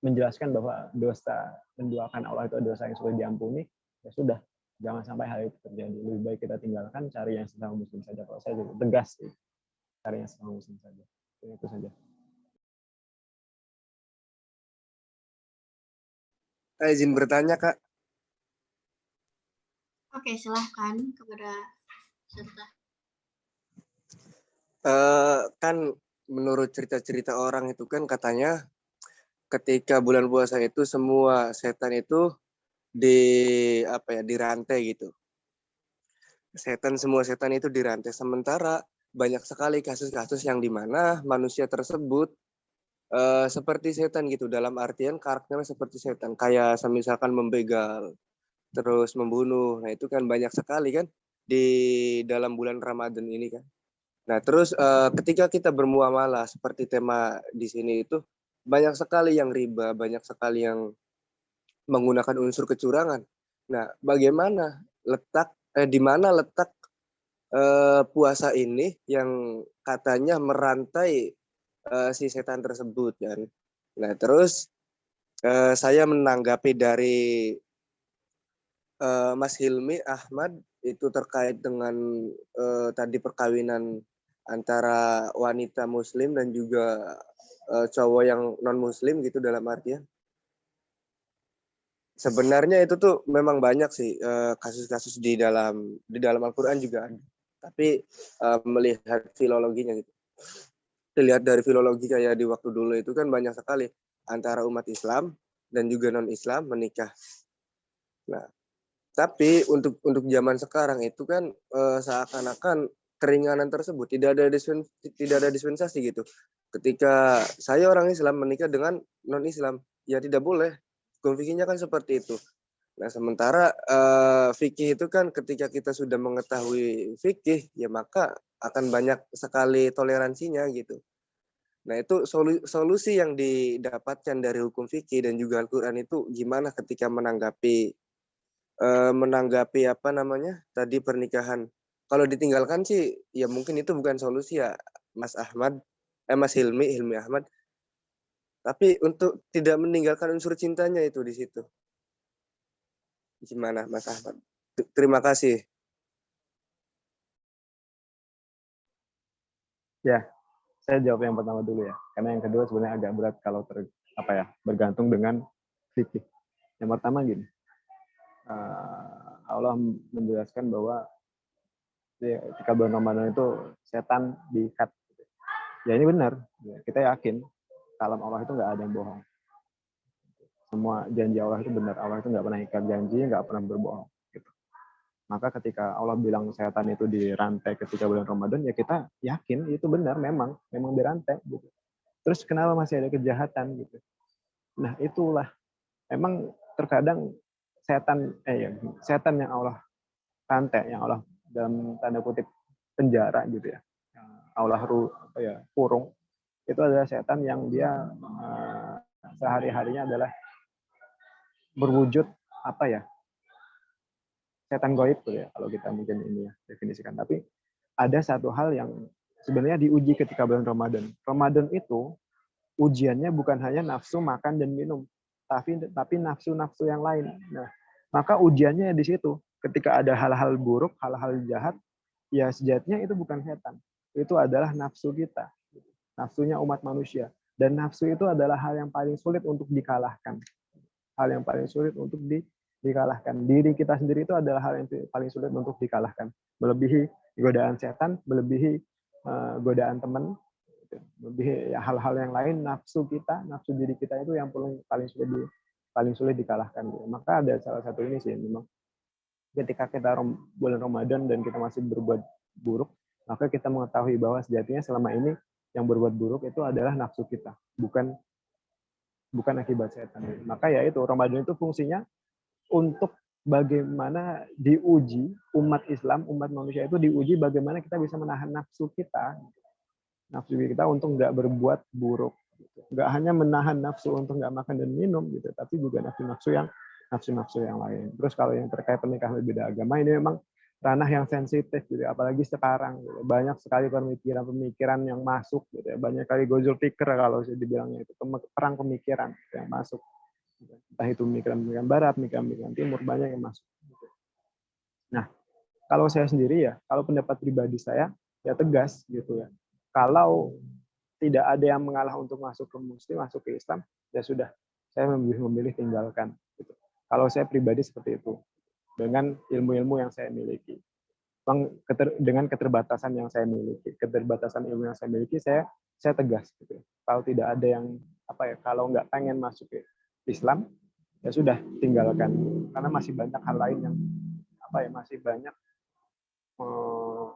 menjelaskan bahwa dosa menduakan Allah itu dosa yang sudah diampuni, ya sudah, jangan sampai hal itu terjadi. Lebih baik kita tinggalkan, cari yang sesama muslim saja. Kalau saya juga tegas sih, cari yang sesama muslim saja. Itu saja. Izin bertanya, Kak. Oke, silahkan kepada serta. Kan menurut cerita-cerita orang itu kan katanya ketika bulan puasa itu semua setan itu dirantai gitu. Semua setan itu dirantai. Sementara banyak sekali kasus-kasus yang dimana manusia tersebut seperti setan gitu, dalam artian karakternya seperti setan, kayak misalkan membegal, terus membunuh. Nah itu kan banyak sekali kan di dalam bulan Ramadan ini kan. Nah terus ketika kita bermuamalah seperti tema di sini itu banyak sekali yang riba, banyak sekali yang menggunakan unsur kecurangan. Nah bagaimana di mana letak puasa ini yang katanya merantai si setan tersebut kan. Nah terus saya menanggapi dari Mas Hilmi Ahmad itu terkait dengan tadi perkawinan antara wanita muslim dan juga cowok yang non muslim gitu, dalam artian sebenarnya itu tuh memang banyak sih kasus-kasus di dalam Al-Quran juga ada, tapi melihat filologinya gitu, dilihat dari filologi kayak di waktu dulu itu kan banyak sekali antara umat Islam dan juga non Islam menikah. Nah tapi untuk zaman sekarang itu kan seakan-akan keringanan tersebut tidak ada dispensasi gitu. Ketika saya orang Islam menikah dengan non Islam, ya tidak boleh. Hukum fikihnya kan seperti itu. Nah sementara fikih itu kan ketika kita sudah mengetahui fikih, ya maka akan banyak sekali toleransinya gitu. Nah itu solusi yang didapatkan dari hukum fikih dan juga Al-Quran itu gimana ketika menanggapi tadi pernikahan. Kalau ditinggalkan sih ya mungkin itu bukan solusi ya Mas Hilmi Ahmad. Tapi untuk tidak meninggalkan unsur cintanya itu di situ. Gimana Mas Ahmad? Terima kasih. Ya, saya jawab yang pertama dulu ya. Karena yang kedua sebenarnya agak berat kalau bergantung dengan fikih. Yang pertama gini. Allah menjelaskan bahwa ketika bulan Ramadan itu setan diikat. Ya ini benar. Kita yakin kalam Allah itu nggak ada yang bohong. Semua janji Allah itu benar. Allah itu nggak pernah ikat janji, nggak pernah berbohong. Gitu. Maka ketika Allah bilang setan itu dirantai ketika bulan Ramadan, ya kita yakin itu benar, memang dirantai. Gitu. Terus kenapa masih ada kejahatan gitu? Nah itulah memang terkadang setan yang Allah rantai, yang Allah dalam tanda kutip penjara gitu ya, yang Allah kurung, itu adalah setan yang dia sehari-harinya adalah berwujud apa ya, setan goib tuh ya kalau kita mungkin ini ya definisikan. Tapi ada satu hal yang sebenarnya diuji ketika bulan Ramadan. Ramadan itu ujiannya bukan hanya nafsu makan dan minum, tapi nafsu-nafsu yang lain. Nah, maka ujiannya di situ. Ketika ada hal-hal buruk, hal-hal jahat, ya sejatinya itu bukan setan. Itu adalah nafsu kita. Nafsunya umat manusia. Dan nafsu itu adalah hal yang paling sulit untuk dikalahkan. Hal yang paling sulit untuk dikalahkan. Diri kita sendiri itu adalah hal yang paling sulit untuk dikalahkan. Melebihi godaan setan, melebihi godaan teman, lebih ya, hal-hal yang lain, nafsu kita, nafsu diri kita itu yang paling sulit dikalahkan. Maka ada salah satu ini sih, memang ketika kita bulan Ramadan dan kita masih berbuat buruk, maka kita mengetahui bahwa sejatinya selama ini yang berbuat buruk itu adalah nafsu kita, bukan akibat setan. Maka ya itu, Ramadan itu fungsinya untuk bagaimana diuji umat Islam, umat manusia itu diuji bagaimana kita bisa menahan nafsu kita untuk nggak berbuat buruk. Nggak hanya menahan nafsu untuk nggak makan dan minum, gitu, tapi juga nafsu-nafsu yang lain. Terus kalau yang terkait pernikahan berbeda agama, ini memang ranah yang sensitif, gitu, apalagi sekarang. Gitu. Banyak sekali pemikiran yang masuk, gitu, banyak kali gojol pikir kalau dibilangnya itu perang pemikiran yang masuk. Gitu. Entah itu pemikiran barat, pemikiran timur, banyak yang masuk. Gitu. Nah, kalau saya sendiri ya, kalau pendapat pribadi saya ya tegas, gitu ya. Kalau tidak ada yang mengalah untuk masuk ke Muslim, masuk ke Islam, ya sudah, saya memilih tinggalkan. Gitu. Kalau saya pribadi seperti itu, dengan ilmu-ilmu yang saya miliki, dengan keterbatasan yang saya miliki, keterbatasan ilmu yang saya miliki, saya tegas. Gitu. Kalau tidak ada yang kalau nggak pengen masuk ke Islam, ya sudah tinggalkan. Karena masih banyak hal lain yang masih banyak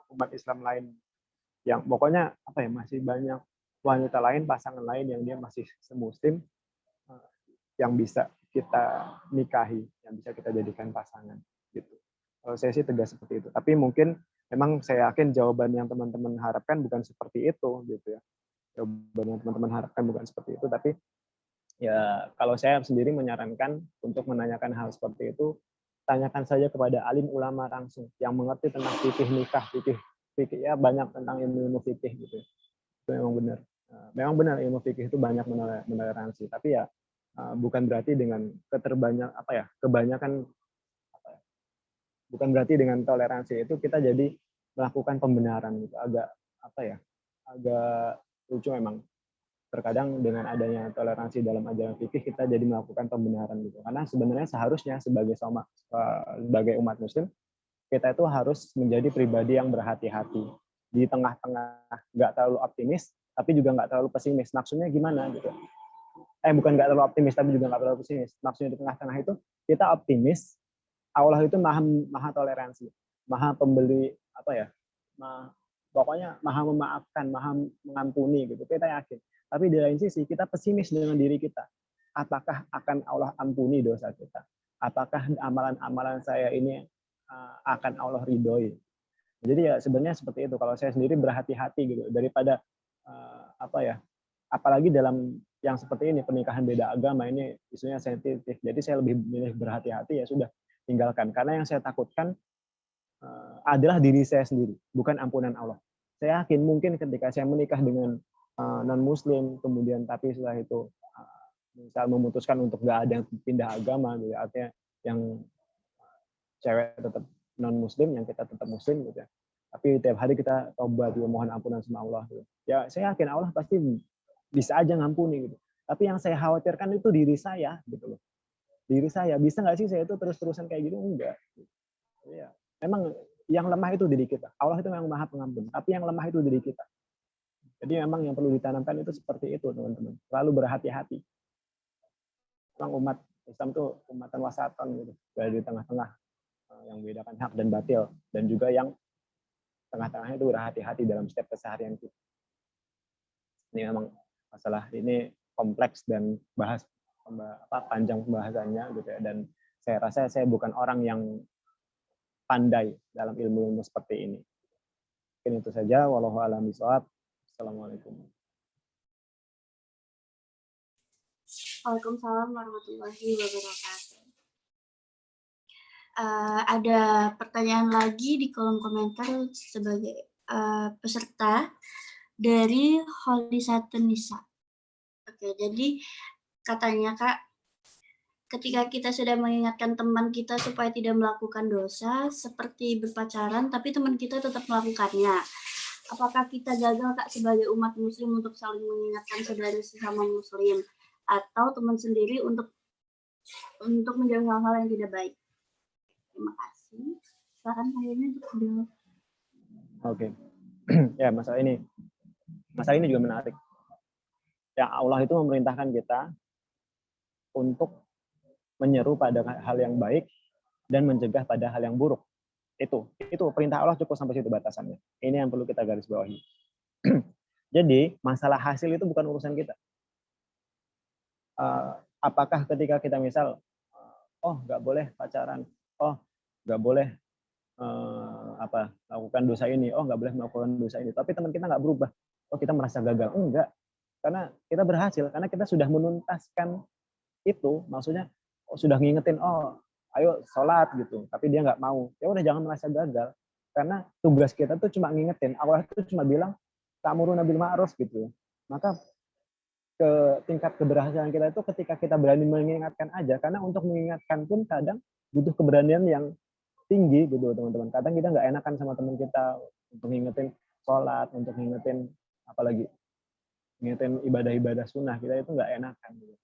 umat Islam lain yang pokoknya masih banyak wanita lain, pasangan lain yang dia masih semuslim yang bisa kita nikahi, yang bisa kita jadikan pasangan gitu. Kalau saya sih tegas seperti itu. Tapi mungkin memang saya yakin jawaban yang teman-teman harapkan bukan seperti itu gitu ya. Jawaban yang teman-teman harapkan bukan seperti itu, tapi ya kalau saya sendiri menyarankan untuk menanyakan hal seperti itu, tanyakan saja kepada alim ulama langsung yang mengerti tentang fikih nikah, fikih ya banyak tentang ilmu fikih gitu. Itu memang benar ilmu fikih itu banyak menoleransi, tapi ya bukan berarti dengan kebanyakan bukan berarti dengan toleransi itu kita jadi melakukan pembenaran gitu. Agak lucu memang. Terkadang dengan adanya toleransi dalam ajaran fikih kita jadi melakukan pembenaran gitu. Karena sebenarnya seharusnya sebagai umat muslim kita itu harus menjadi pribadi yang berhati-hati di tengah-tengah, nggak terlalu optimis tapi juga nggak terlalu pesimis. Maksudnya gimana gitu? Bukan nggak terlalu optimis tapi juga nggak terlalu pesimis. Maksudnya di tengah-tengah itu kita optimis, Allah itu maha toleransi, maha pembeli pokoknya maha memaafkan, maha mengampuni gitu. Kita yakin. Tapi di lain sisi kita pesimis dengan diri kita. Apakah akan Allah ampuni dosa kita? Apakah amalan-amalan saya ini akan Allah ridhoi? Jadi ya sebenarnya seperti itu. Kalau saya sendiri berhati-hati gitu daripada apalagi dalam yang seperti ini, pernikahan beda agama ini isunya sensitif. Jadi saya lebih memilih berhati-hati, ya sudah tinggalkan. Karena yang saya takutkan adalah diri saya sendiri, bukan ampunan Allah. Saya yakin mungkin ketika saya menikah dengan non-muslim, kemudian tapi setelah itu misal memutuskan untuk nggak ada yang pindah agama, gitu, artinya yang cewek tetap non-muslim, yang kita tetap muslim, gitu ya. Tapi tiap hari kita tobat, ya, mohon ampunan sama Allah. Gitu. Ya saya yakin Allah pasti bisa aja ngampuni gitu. Tapi yang saya khawatirkan itu diri saya gitu loh. Diri saya, bisa nggak sih saya itu terus-terusan kayak gitu? Enggak. Ya, memang yang lemah itu diri kita. Allah itu memang maha pengampun, tapi yang lemah itu diri kita. Jadi memang yang perlu ditanamkan itu seperti itu, teman-teman. Selalu berhati-hati. Memang umat Islam itu umatan wasatan gitu. Berada di tengah-tengah yang membedakan hak dan batil, dan juga yang tengah-tengahnya itu berhati-hati dalam setiap keseharian kita. Ini memang masalah ini kompleks dan panjang pembahasannya gitu ya, dan saya rasa saya bukan orang yang pandai dalam ilmu-ilmu seperti ini. Mungkin itu saja, wallahu a'lam bishawab. Assalamualaikum. Waalaikumsalam warahmatullahi wabarakatuh. Ada pertanyaan lagi di kolom komentar sebagai peserta dari Holisatun Nisa. Oke, jadi katanya Kak, ketika kita sudah mengingatkan teman kita supaya tidak melakukan dosa seperti berpacaran, tapi teman kita tetap melakukannya. Apakah kita gagal Kak sebagai umat muslim untuk saling mengingatkan saudara sesama muslim, atau teman sendiri untuk menjauhi hal-hal yang tidak baik? Terima kasih. Silakan kayaknya untuk beliau. Oke. Ya, masalah ini juga menarik. Ya, Allah itu memerintahkan kita untuk menyeru pada hal yang baik dan mencegah pada hal yang buruk. Itu perintah Allah, cukup sampai situ batasannya. Ini yang perlu kita garis bawahi. Jadi masalah hasil itu bukan urusan kita. Apakah ketika kita misal, nggak boleh pacaran, nggak boleh melakukan dosa ini, nggak boleh melakukan dosa ini, tapi teman kita nggak berubah, kita merasa gagal? Enggak, karena kita berhasil, karena kita sudah menuntaskan itu, maksudnya sudah ngingetin, ayo sholat gitu, tapi dia nggak mau, ya udah jangan merasa gagal, karena tugas kita tuh cuma ngingetin. Allah itu cuma bilang ta'muruna bil ma'ruf gitu. Maka ke tingkat keberhasilan kita itu ketika kita berani mengingatkan aja, karena untuk mengingatkan pun kadang butuh keberanian yang tinggi gitu teman-teman. Kadang kita nggak enakan sama teman kita untuk ngingetin sholat, untuk ngingetin apalagi ngingetin ibadah-ibadah sunnah, kita itu nggak enakan gitu.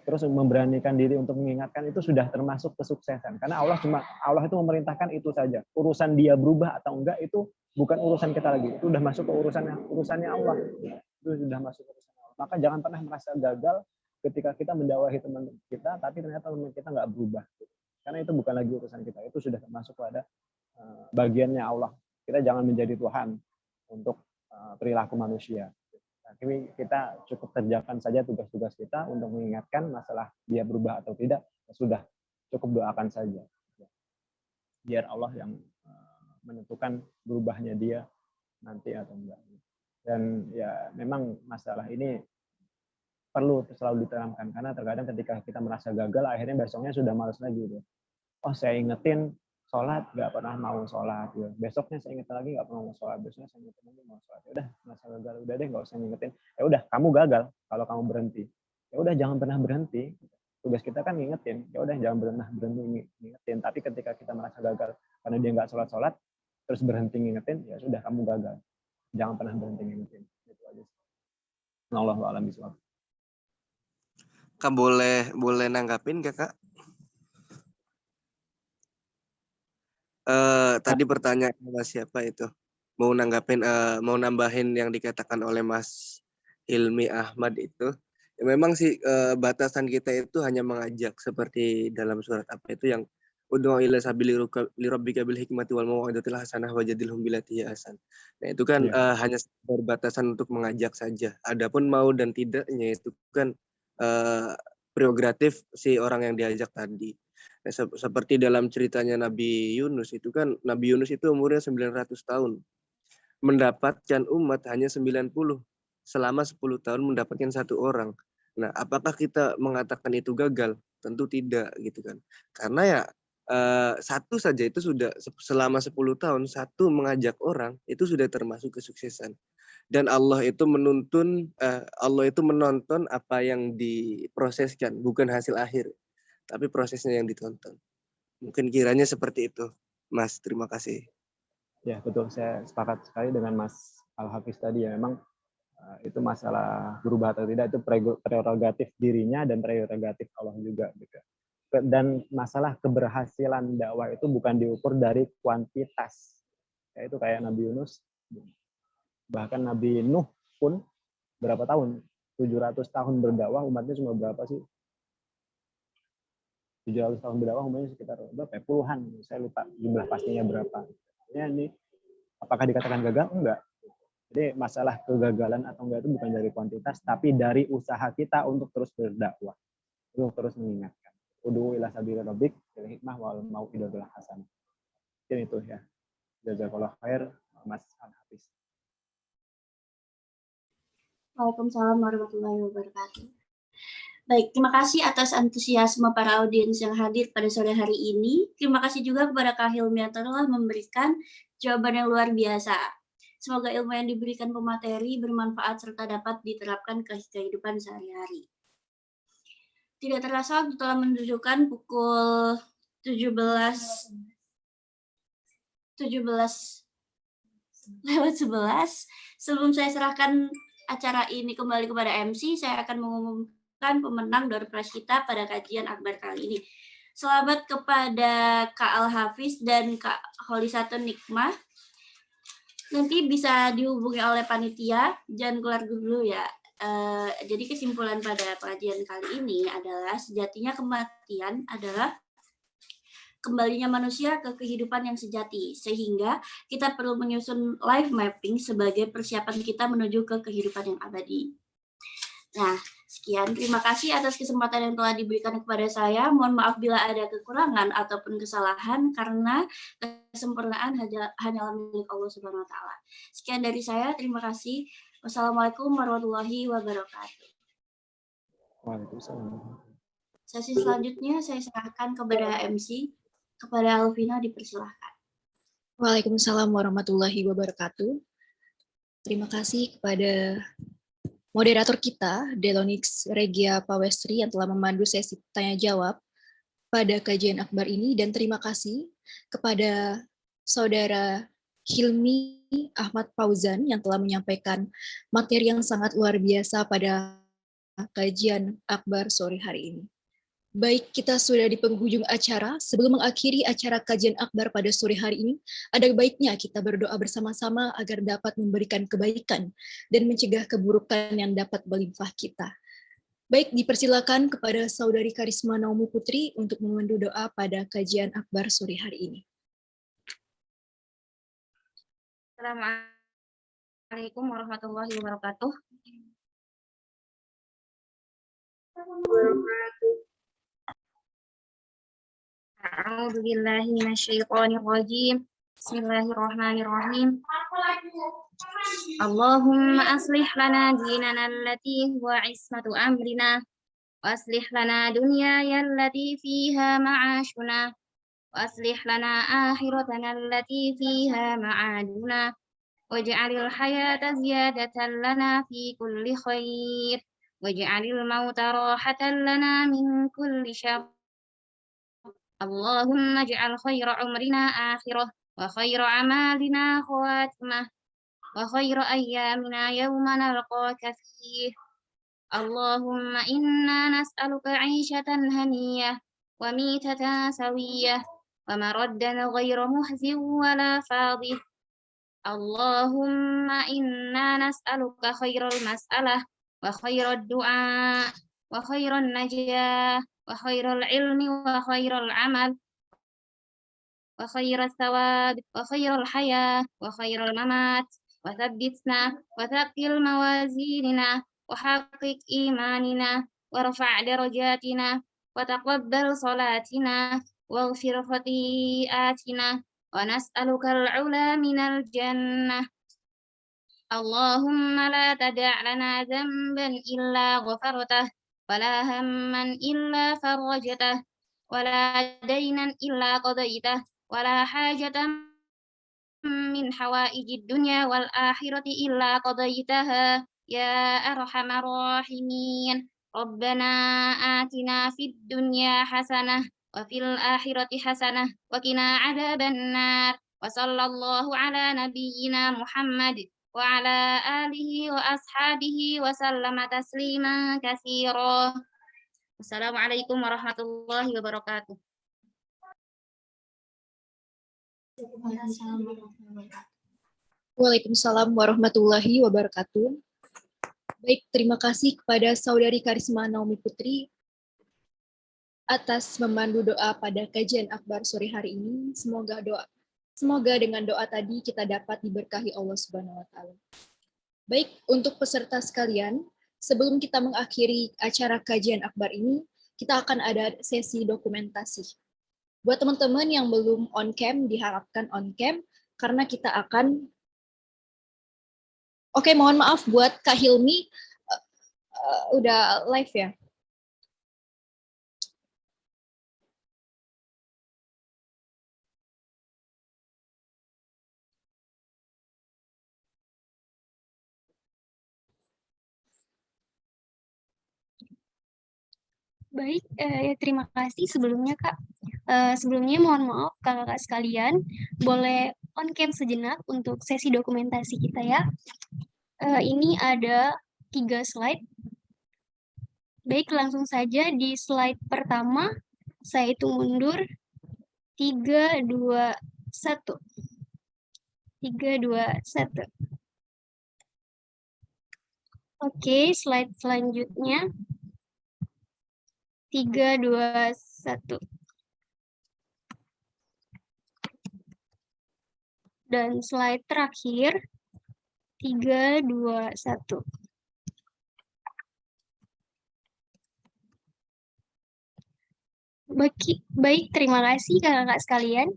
Terus memberanikan diri untuk mengingatkan itu sudah termasuk kesuksesan, karena Allah itu memerintahkan itu saja. Urusan dia berubah atau enggak itu bukan urusan kita lagi, itu sudah masuk ke urusannya Allah, itu sudah masuk ke urusan Allah. Maka jangan pernah merasa gagal ketika kita mendakwahi teman kita tapi ternyata teman kita nggak berubah, karena itu bukan lagi urusan kita, itu sudah termasuk pada bagiannya Allah. Kita jangan menjadi Tuhan untuk perilaku manusia. Tapi kita cukup kerjakan saja tugas-tugas kita untuk mengingatkan, masalah dia berubah atau tidak, sudah cukup doakan saja. Biar Allah yang menentukan berubahnya dia nanti atau enggak. Dan ya memang masalah ini perlu selalu diterangkan, karena terkadang ketika kita merasa gagal, akhirnya besoknya sudah malas lagi. Gitu. Saya ingetin sholat, nggak pernah mau sholat. Ya. Besoknya saya ingetin lagi, nggak pernah mau sholat. Besoknya saya ingetin lagi mau sholat. Ya udah, merasa gagal. Udah deh, nggak usah ngingetin. Ya udah, kamu gagal kalau kamu berhenti. Ya udah, jangan pernah berhenti. Tugas kita kan ngingetin. Ya udah, jangan pernah berhenti ngingetin. Tapi ketika kita merasa gagal karena dia nggak sholat, terus berhenti ngingetin, ya sudah, kamu gagal. Jangan pernah berhenti ngingetin. Itu aja. Allahu a'lam bishawab. Kak, boleh nanggapin gak, Kak? Tadi pertanyaan Mas siapa itu? Mau nambahin yang dikatakan oleh Mas Hilmi Ahmad itu. Ya, memang sih batasan kita itu hanya mengajak, seperti dalam surat apa itu yang ud'u ila sabili rabbika bil hikmati wal mau'izatil hasanah wajadilhum billati hiya ahsan. Nah, itu kan hanya berbatasan untuk mengajak saja. Adapun mau dan tidaknya itu kan prerogatif si orang yang diajak tadi. Nah, seperti dalam ceritanya Nabi Yunus itu kan, Nabi Yunus itu umurnya 900 tahun. Mendapatkan umat hanya 90. Selama 10 tahun mendapatkan satu orang. Nah, apakah kita mengatakan itu gagal? Tentu tidak gitu kan. Karena ya satu saja itu sudah, selama 10 tahun satu mengajak orang itu sudah termasuk kesuksesan. Dan Allah itu menonton apa yang diproseskan, bukan hasil akhir, tapi prosesnya yang ditonton. Mungkin kiranya seperti itu, Mas. Terima kasih. Ya, betul. Saya sepakat sekali dengan Mas Al-Hafiz tadi. Ya, memang itu masalah berubah atau tidak, itu prerogatif dirinya dan prerogatif Allah juga. Gitu. Dan masalah keberhasilan dakwah itu bukan diukur dari kuantitas. Ya, itu kayak Nabi Yunus. Bahkan Nabi Nuh pun berapa tahun? 700 tahun berdakwah, umatnya cuma berapa sih? 700 tahun berdakwah umpamanya sekitar berapa ya? Puluhan, saya lupa jumlah pastinya berapa. Ini apakah dikatakan gagal? Enggak. Jadi masalah kegagalan atau enggak itu bukan dari kuantitas, tapi dari usaha kita untuk terus berdakwah, untuk terus mengingatkan. Ud'u ila sabili rabbik bil hikmah wal mau'izatil hasanah. Jadi itu ya. Jazakallahu khair, Mas Al-Hafiz. Waalaikumsalam warahmatullahi wabarakatuh. Baik, terima kasih atas antusiasme para audiens yang hadir pada sore hari ini. Terima kasih juga kepada Kak Hilmi yang telah memberikan jawaban yang luar biasa. Semoga ilmu yang diberikan pemateri bermanfaat serta dapat diterapkan ke kehidupan sehari-hari. Tidak terasa waktu telah menunjukkan pukul 17:11. Sebelum saya serahkan acara ini kembali kepada MC, saya akan mengumumkan pemenang door prize kita pada kajian akbar kali ini. Selamat kepada Kak Al-Hafiz dan Kak Holisatun Nikmah. Nanti bisa dihubungi oleh panitia, jangan keluar dulu ya. Jadi kesimpulan pada pengajian kali ini adalah sejatinya kematian adalah kembalinya manusia ke kehidupan yang sejati, sehingga kita perlu menyusun life mapping sebagai persiapan kita menuju ke kehidupan yang abadi. Nah, sekian. Terima kasih atas kesempatan yang telah diberikan kepada saya. Mohon maaf bila ada kekurangan ataupun kesalahan, karena kesempurnaan hanyalah milik Allah Subhanahu wa Ta'ala. Sekian dari saya. Terima kasih. Wassalamualaikum warahmatullahi wabarakatuh. Waalaikumsalam. Sesi selanjutnya saya serahkan kepada MC. Kepada Alvina dipersilahkan. Waalaikumsalam warahmatullahi wabarakatuh. Terima kasih kepada moderator kita, Delonix Regia Pawestri, yang telah memandu sesi tanya-jawab pada kajian akbar ini, dan terima kasih kepada Saudara Hilmi Ahmad Fauzan yang telah menyampaikan materi yang sangat luar biasa pada kajian akbar sore hari ini. Baik, kita sudah di penghujung acara. Sebelum mengakhiri acara kajian akbar pada sore hari ini, ada baiknya kita berdoa bersama-sama agar dapat memberikan kebaikan dan mencegah keburukan yang dapat melimpah kita. Baik, dipersilakan kepada Saudari Karisma Naomi Putri untuk memandu doa pada kajian akbar sore hari ini. Assalamualaikum warahmatullahi wabarakatuh. A'udzu billahi minasyaitonir rajim. Bismillahirrahmanirrahim. Allahumma aslih lana dinana allati huwa ismatu amrina wa aslih lana dunyaya allati fiha ma'ashuna wa aslih lana akhiratana allati fiha ma'aduna waj'alil hayata ziyadatan lana fi kulli khair waj'alil mauta rahatan lana min kulli syarr. Allahumma ij'al khaira umrina akhirah wa khaira amalina khawatimah wa khaira ayyamina yawma nalqaka fih. Allahumma inna nas'aluka 'ishatan haniyah wa mitatan sawiyah wa maraddan ghayra muhzin wa la fadih. Allahumma inna nas'aluka khairal mas'alah wa khairal du'a wa khairal najah wa khairal ilmi wa khairal amal wa khairal thawab wa khairal haya wa khairal mamat wa thabbitna wa thaqil mawazinina wa haqiq imanina wa rafa' darajatina wa taqabbal salatina wa ghfir khati'atina wa nas'alukal 'ula minal jannah. Allahumma la tada' lana dhanban illa ghafartah wala hamman illa farajtah wala daynan illa qadaitah wala hajatan min hawaijid dunya wal akhirati illa qadaitaha ya arhamar rahimin. Rabbana atina fid dunya hasanah wa fil akhirati hasanah wa qina adzabannar. Wa sallallahu ala nabiyyina Muhammad wa ala alihi wa ashabihi wa sallama tasliman katsira. Wassalamualaikum warahmatullahi wabarakatuh. Waalaikumsalam warahmatullahi wabarakatuh. Baik, terima kasih kepada Saudari Karisma Naomi Putri atas memandu doa pada kajian akbar sore hari ini. Semoga dengan doa tadi kita dapat diberkahi Allah Subhanahu wa Ta'ala. Baik, untuk peserta sekalian, sebelum kita mengakhiri acara kajian akbar ini, kita akan ada sesi dokumentasi. Buat teman-teman yang belum on cam, diharapkan on cam, karena kita akan... Oke, mohon maaf buat Kak Hilmi, udah live ya? Baik, ya terima kasih sebelumnya Kak. Sebelumnya mohon maaf kakak-kakak sekalian, boleh on cam sejenak untuk sesi dokumentasi kita ya. Ini ada 3 slide. Baik, langsung saja di slide pertama, saya hitung mundur, 3, 2, 1. 3, 2, 1. Oke, slide selanjutnya. 3, 2, 1. Dan slide terakhir, 3, 2, 1. Baik, terima kasih kakak-kakak sekalian.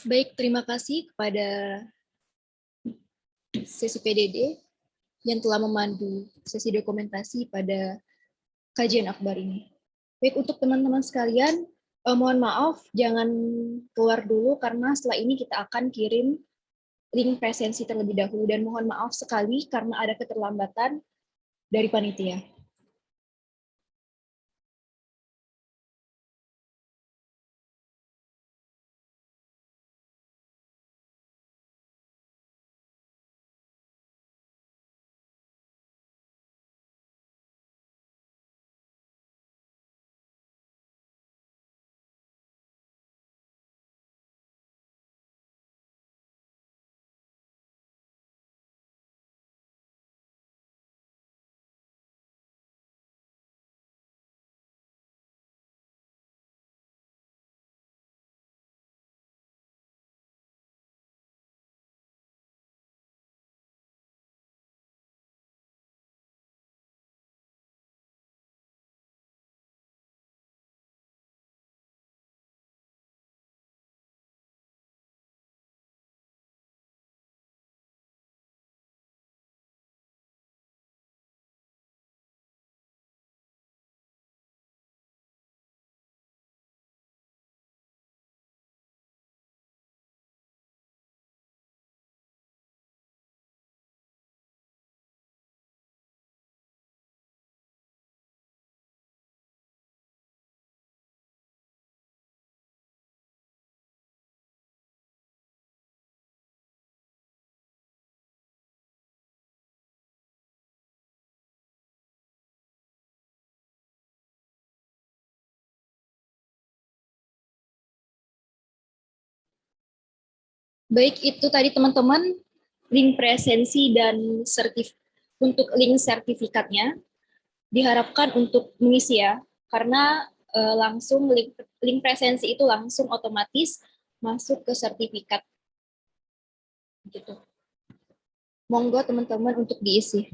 Baik, terima kasih kepada sesi PDD yang telah memandu sesi dokumentasi pada kajian akbar ini. Baik, untuk teman-teman sekalian, mohon maaf, jangan keluar dulu karena setelah ini kita akan kirim link presensi terlebih dahulu. Dan mohon maaf sekali karena ada keterlambatan dari panitia. Baik, itu tadi teman-teman link presensi dan untuk link sertifikatnya diharapkan untuk mengisi ya, karena langsung link presensi itu langsung otomatis masuk ke sertifikat. Gitu. Monggo teman-teman untuk diisi.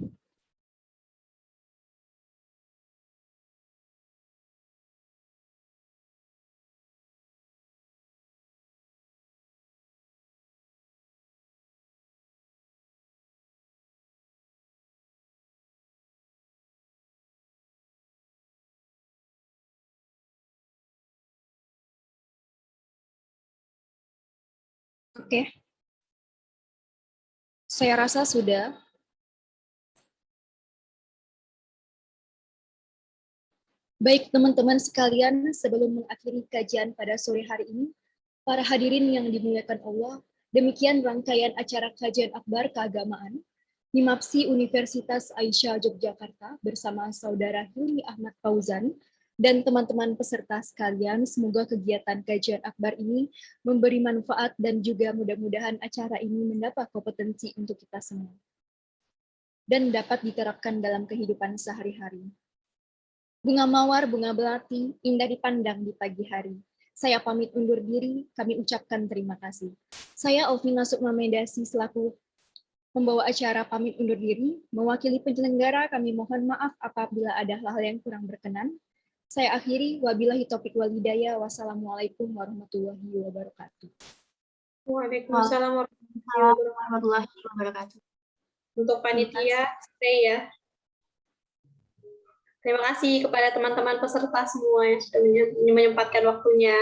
Oke. Saya rasa sudah. Baik teman-teman sekalian, sebelum mengakhiri kajian pada sore hari ini, para hadirin yang dimuliakan Allah, demikian rangkaian acara kajian akbar keagamaan di MAPSI Universitas Aisyah Yogyakarta bersama Saudara Hilmi Ahmad Fauzan dan teman-teman peserta sekalian. Semoga kegiatan kajian akbar ini memberi manfaat dan juga mudah-mudahan acara ini mendapat kompetensi untuk kita semua dan dapat diterapkan dalam kehidupan sehari-hari. Bunga mawar, bunga belati, indah dipandang di pagi hari. Saya pamit undur diri, kami ucapkan terima kasih. Saya Alvina Sukma Medasi selaku pembawa acara pamit undur diri, mewakili penyelenggara kami mohon maaf apabila ada hal-hal yang kurang berkenan. Saya akhiri, wabillahi taufiq wal hidayah, wassalamualaikum warahmatullahi wabarakatuh. Waalaikumsalam warahmatullahi wabarakatuh. Untuk panitia, stay ya. Terima kasih kepada teman-teman peserta semua yang sudah menyempatkan waktunya.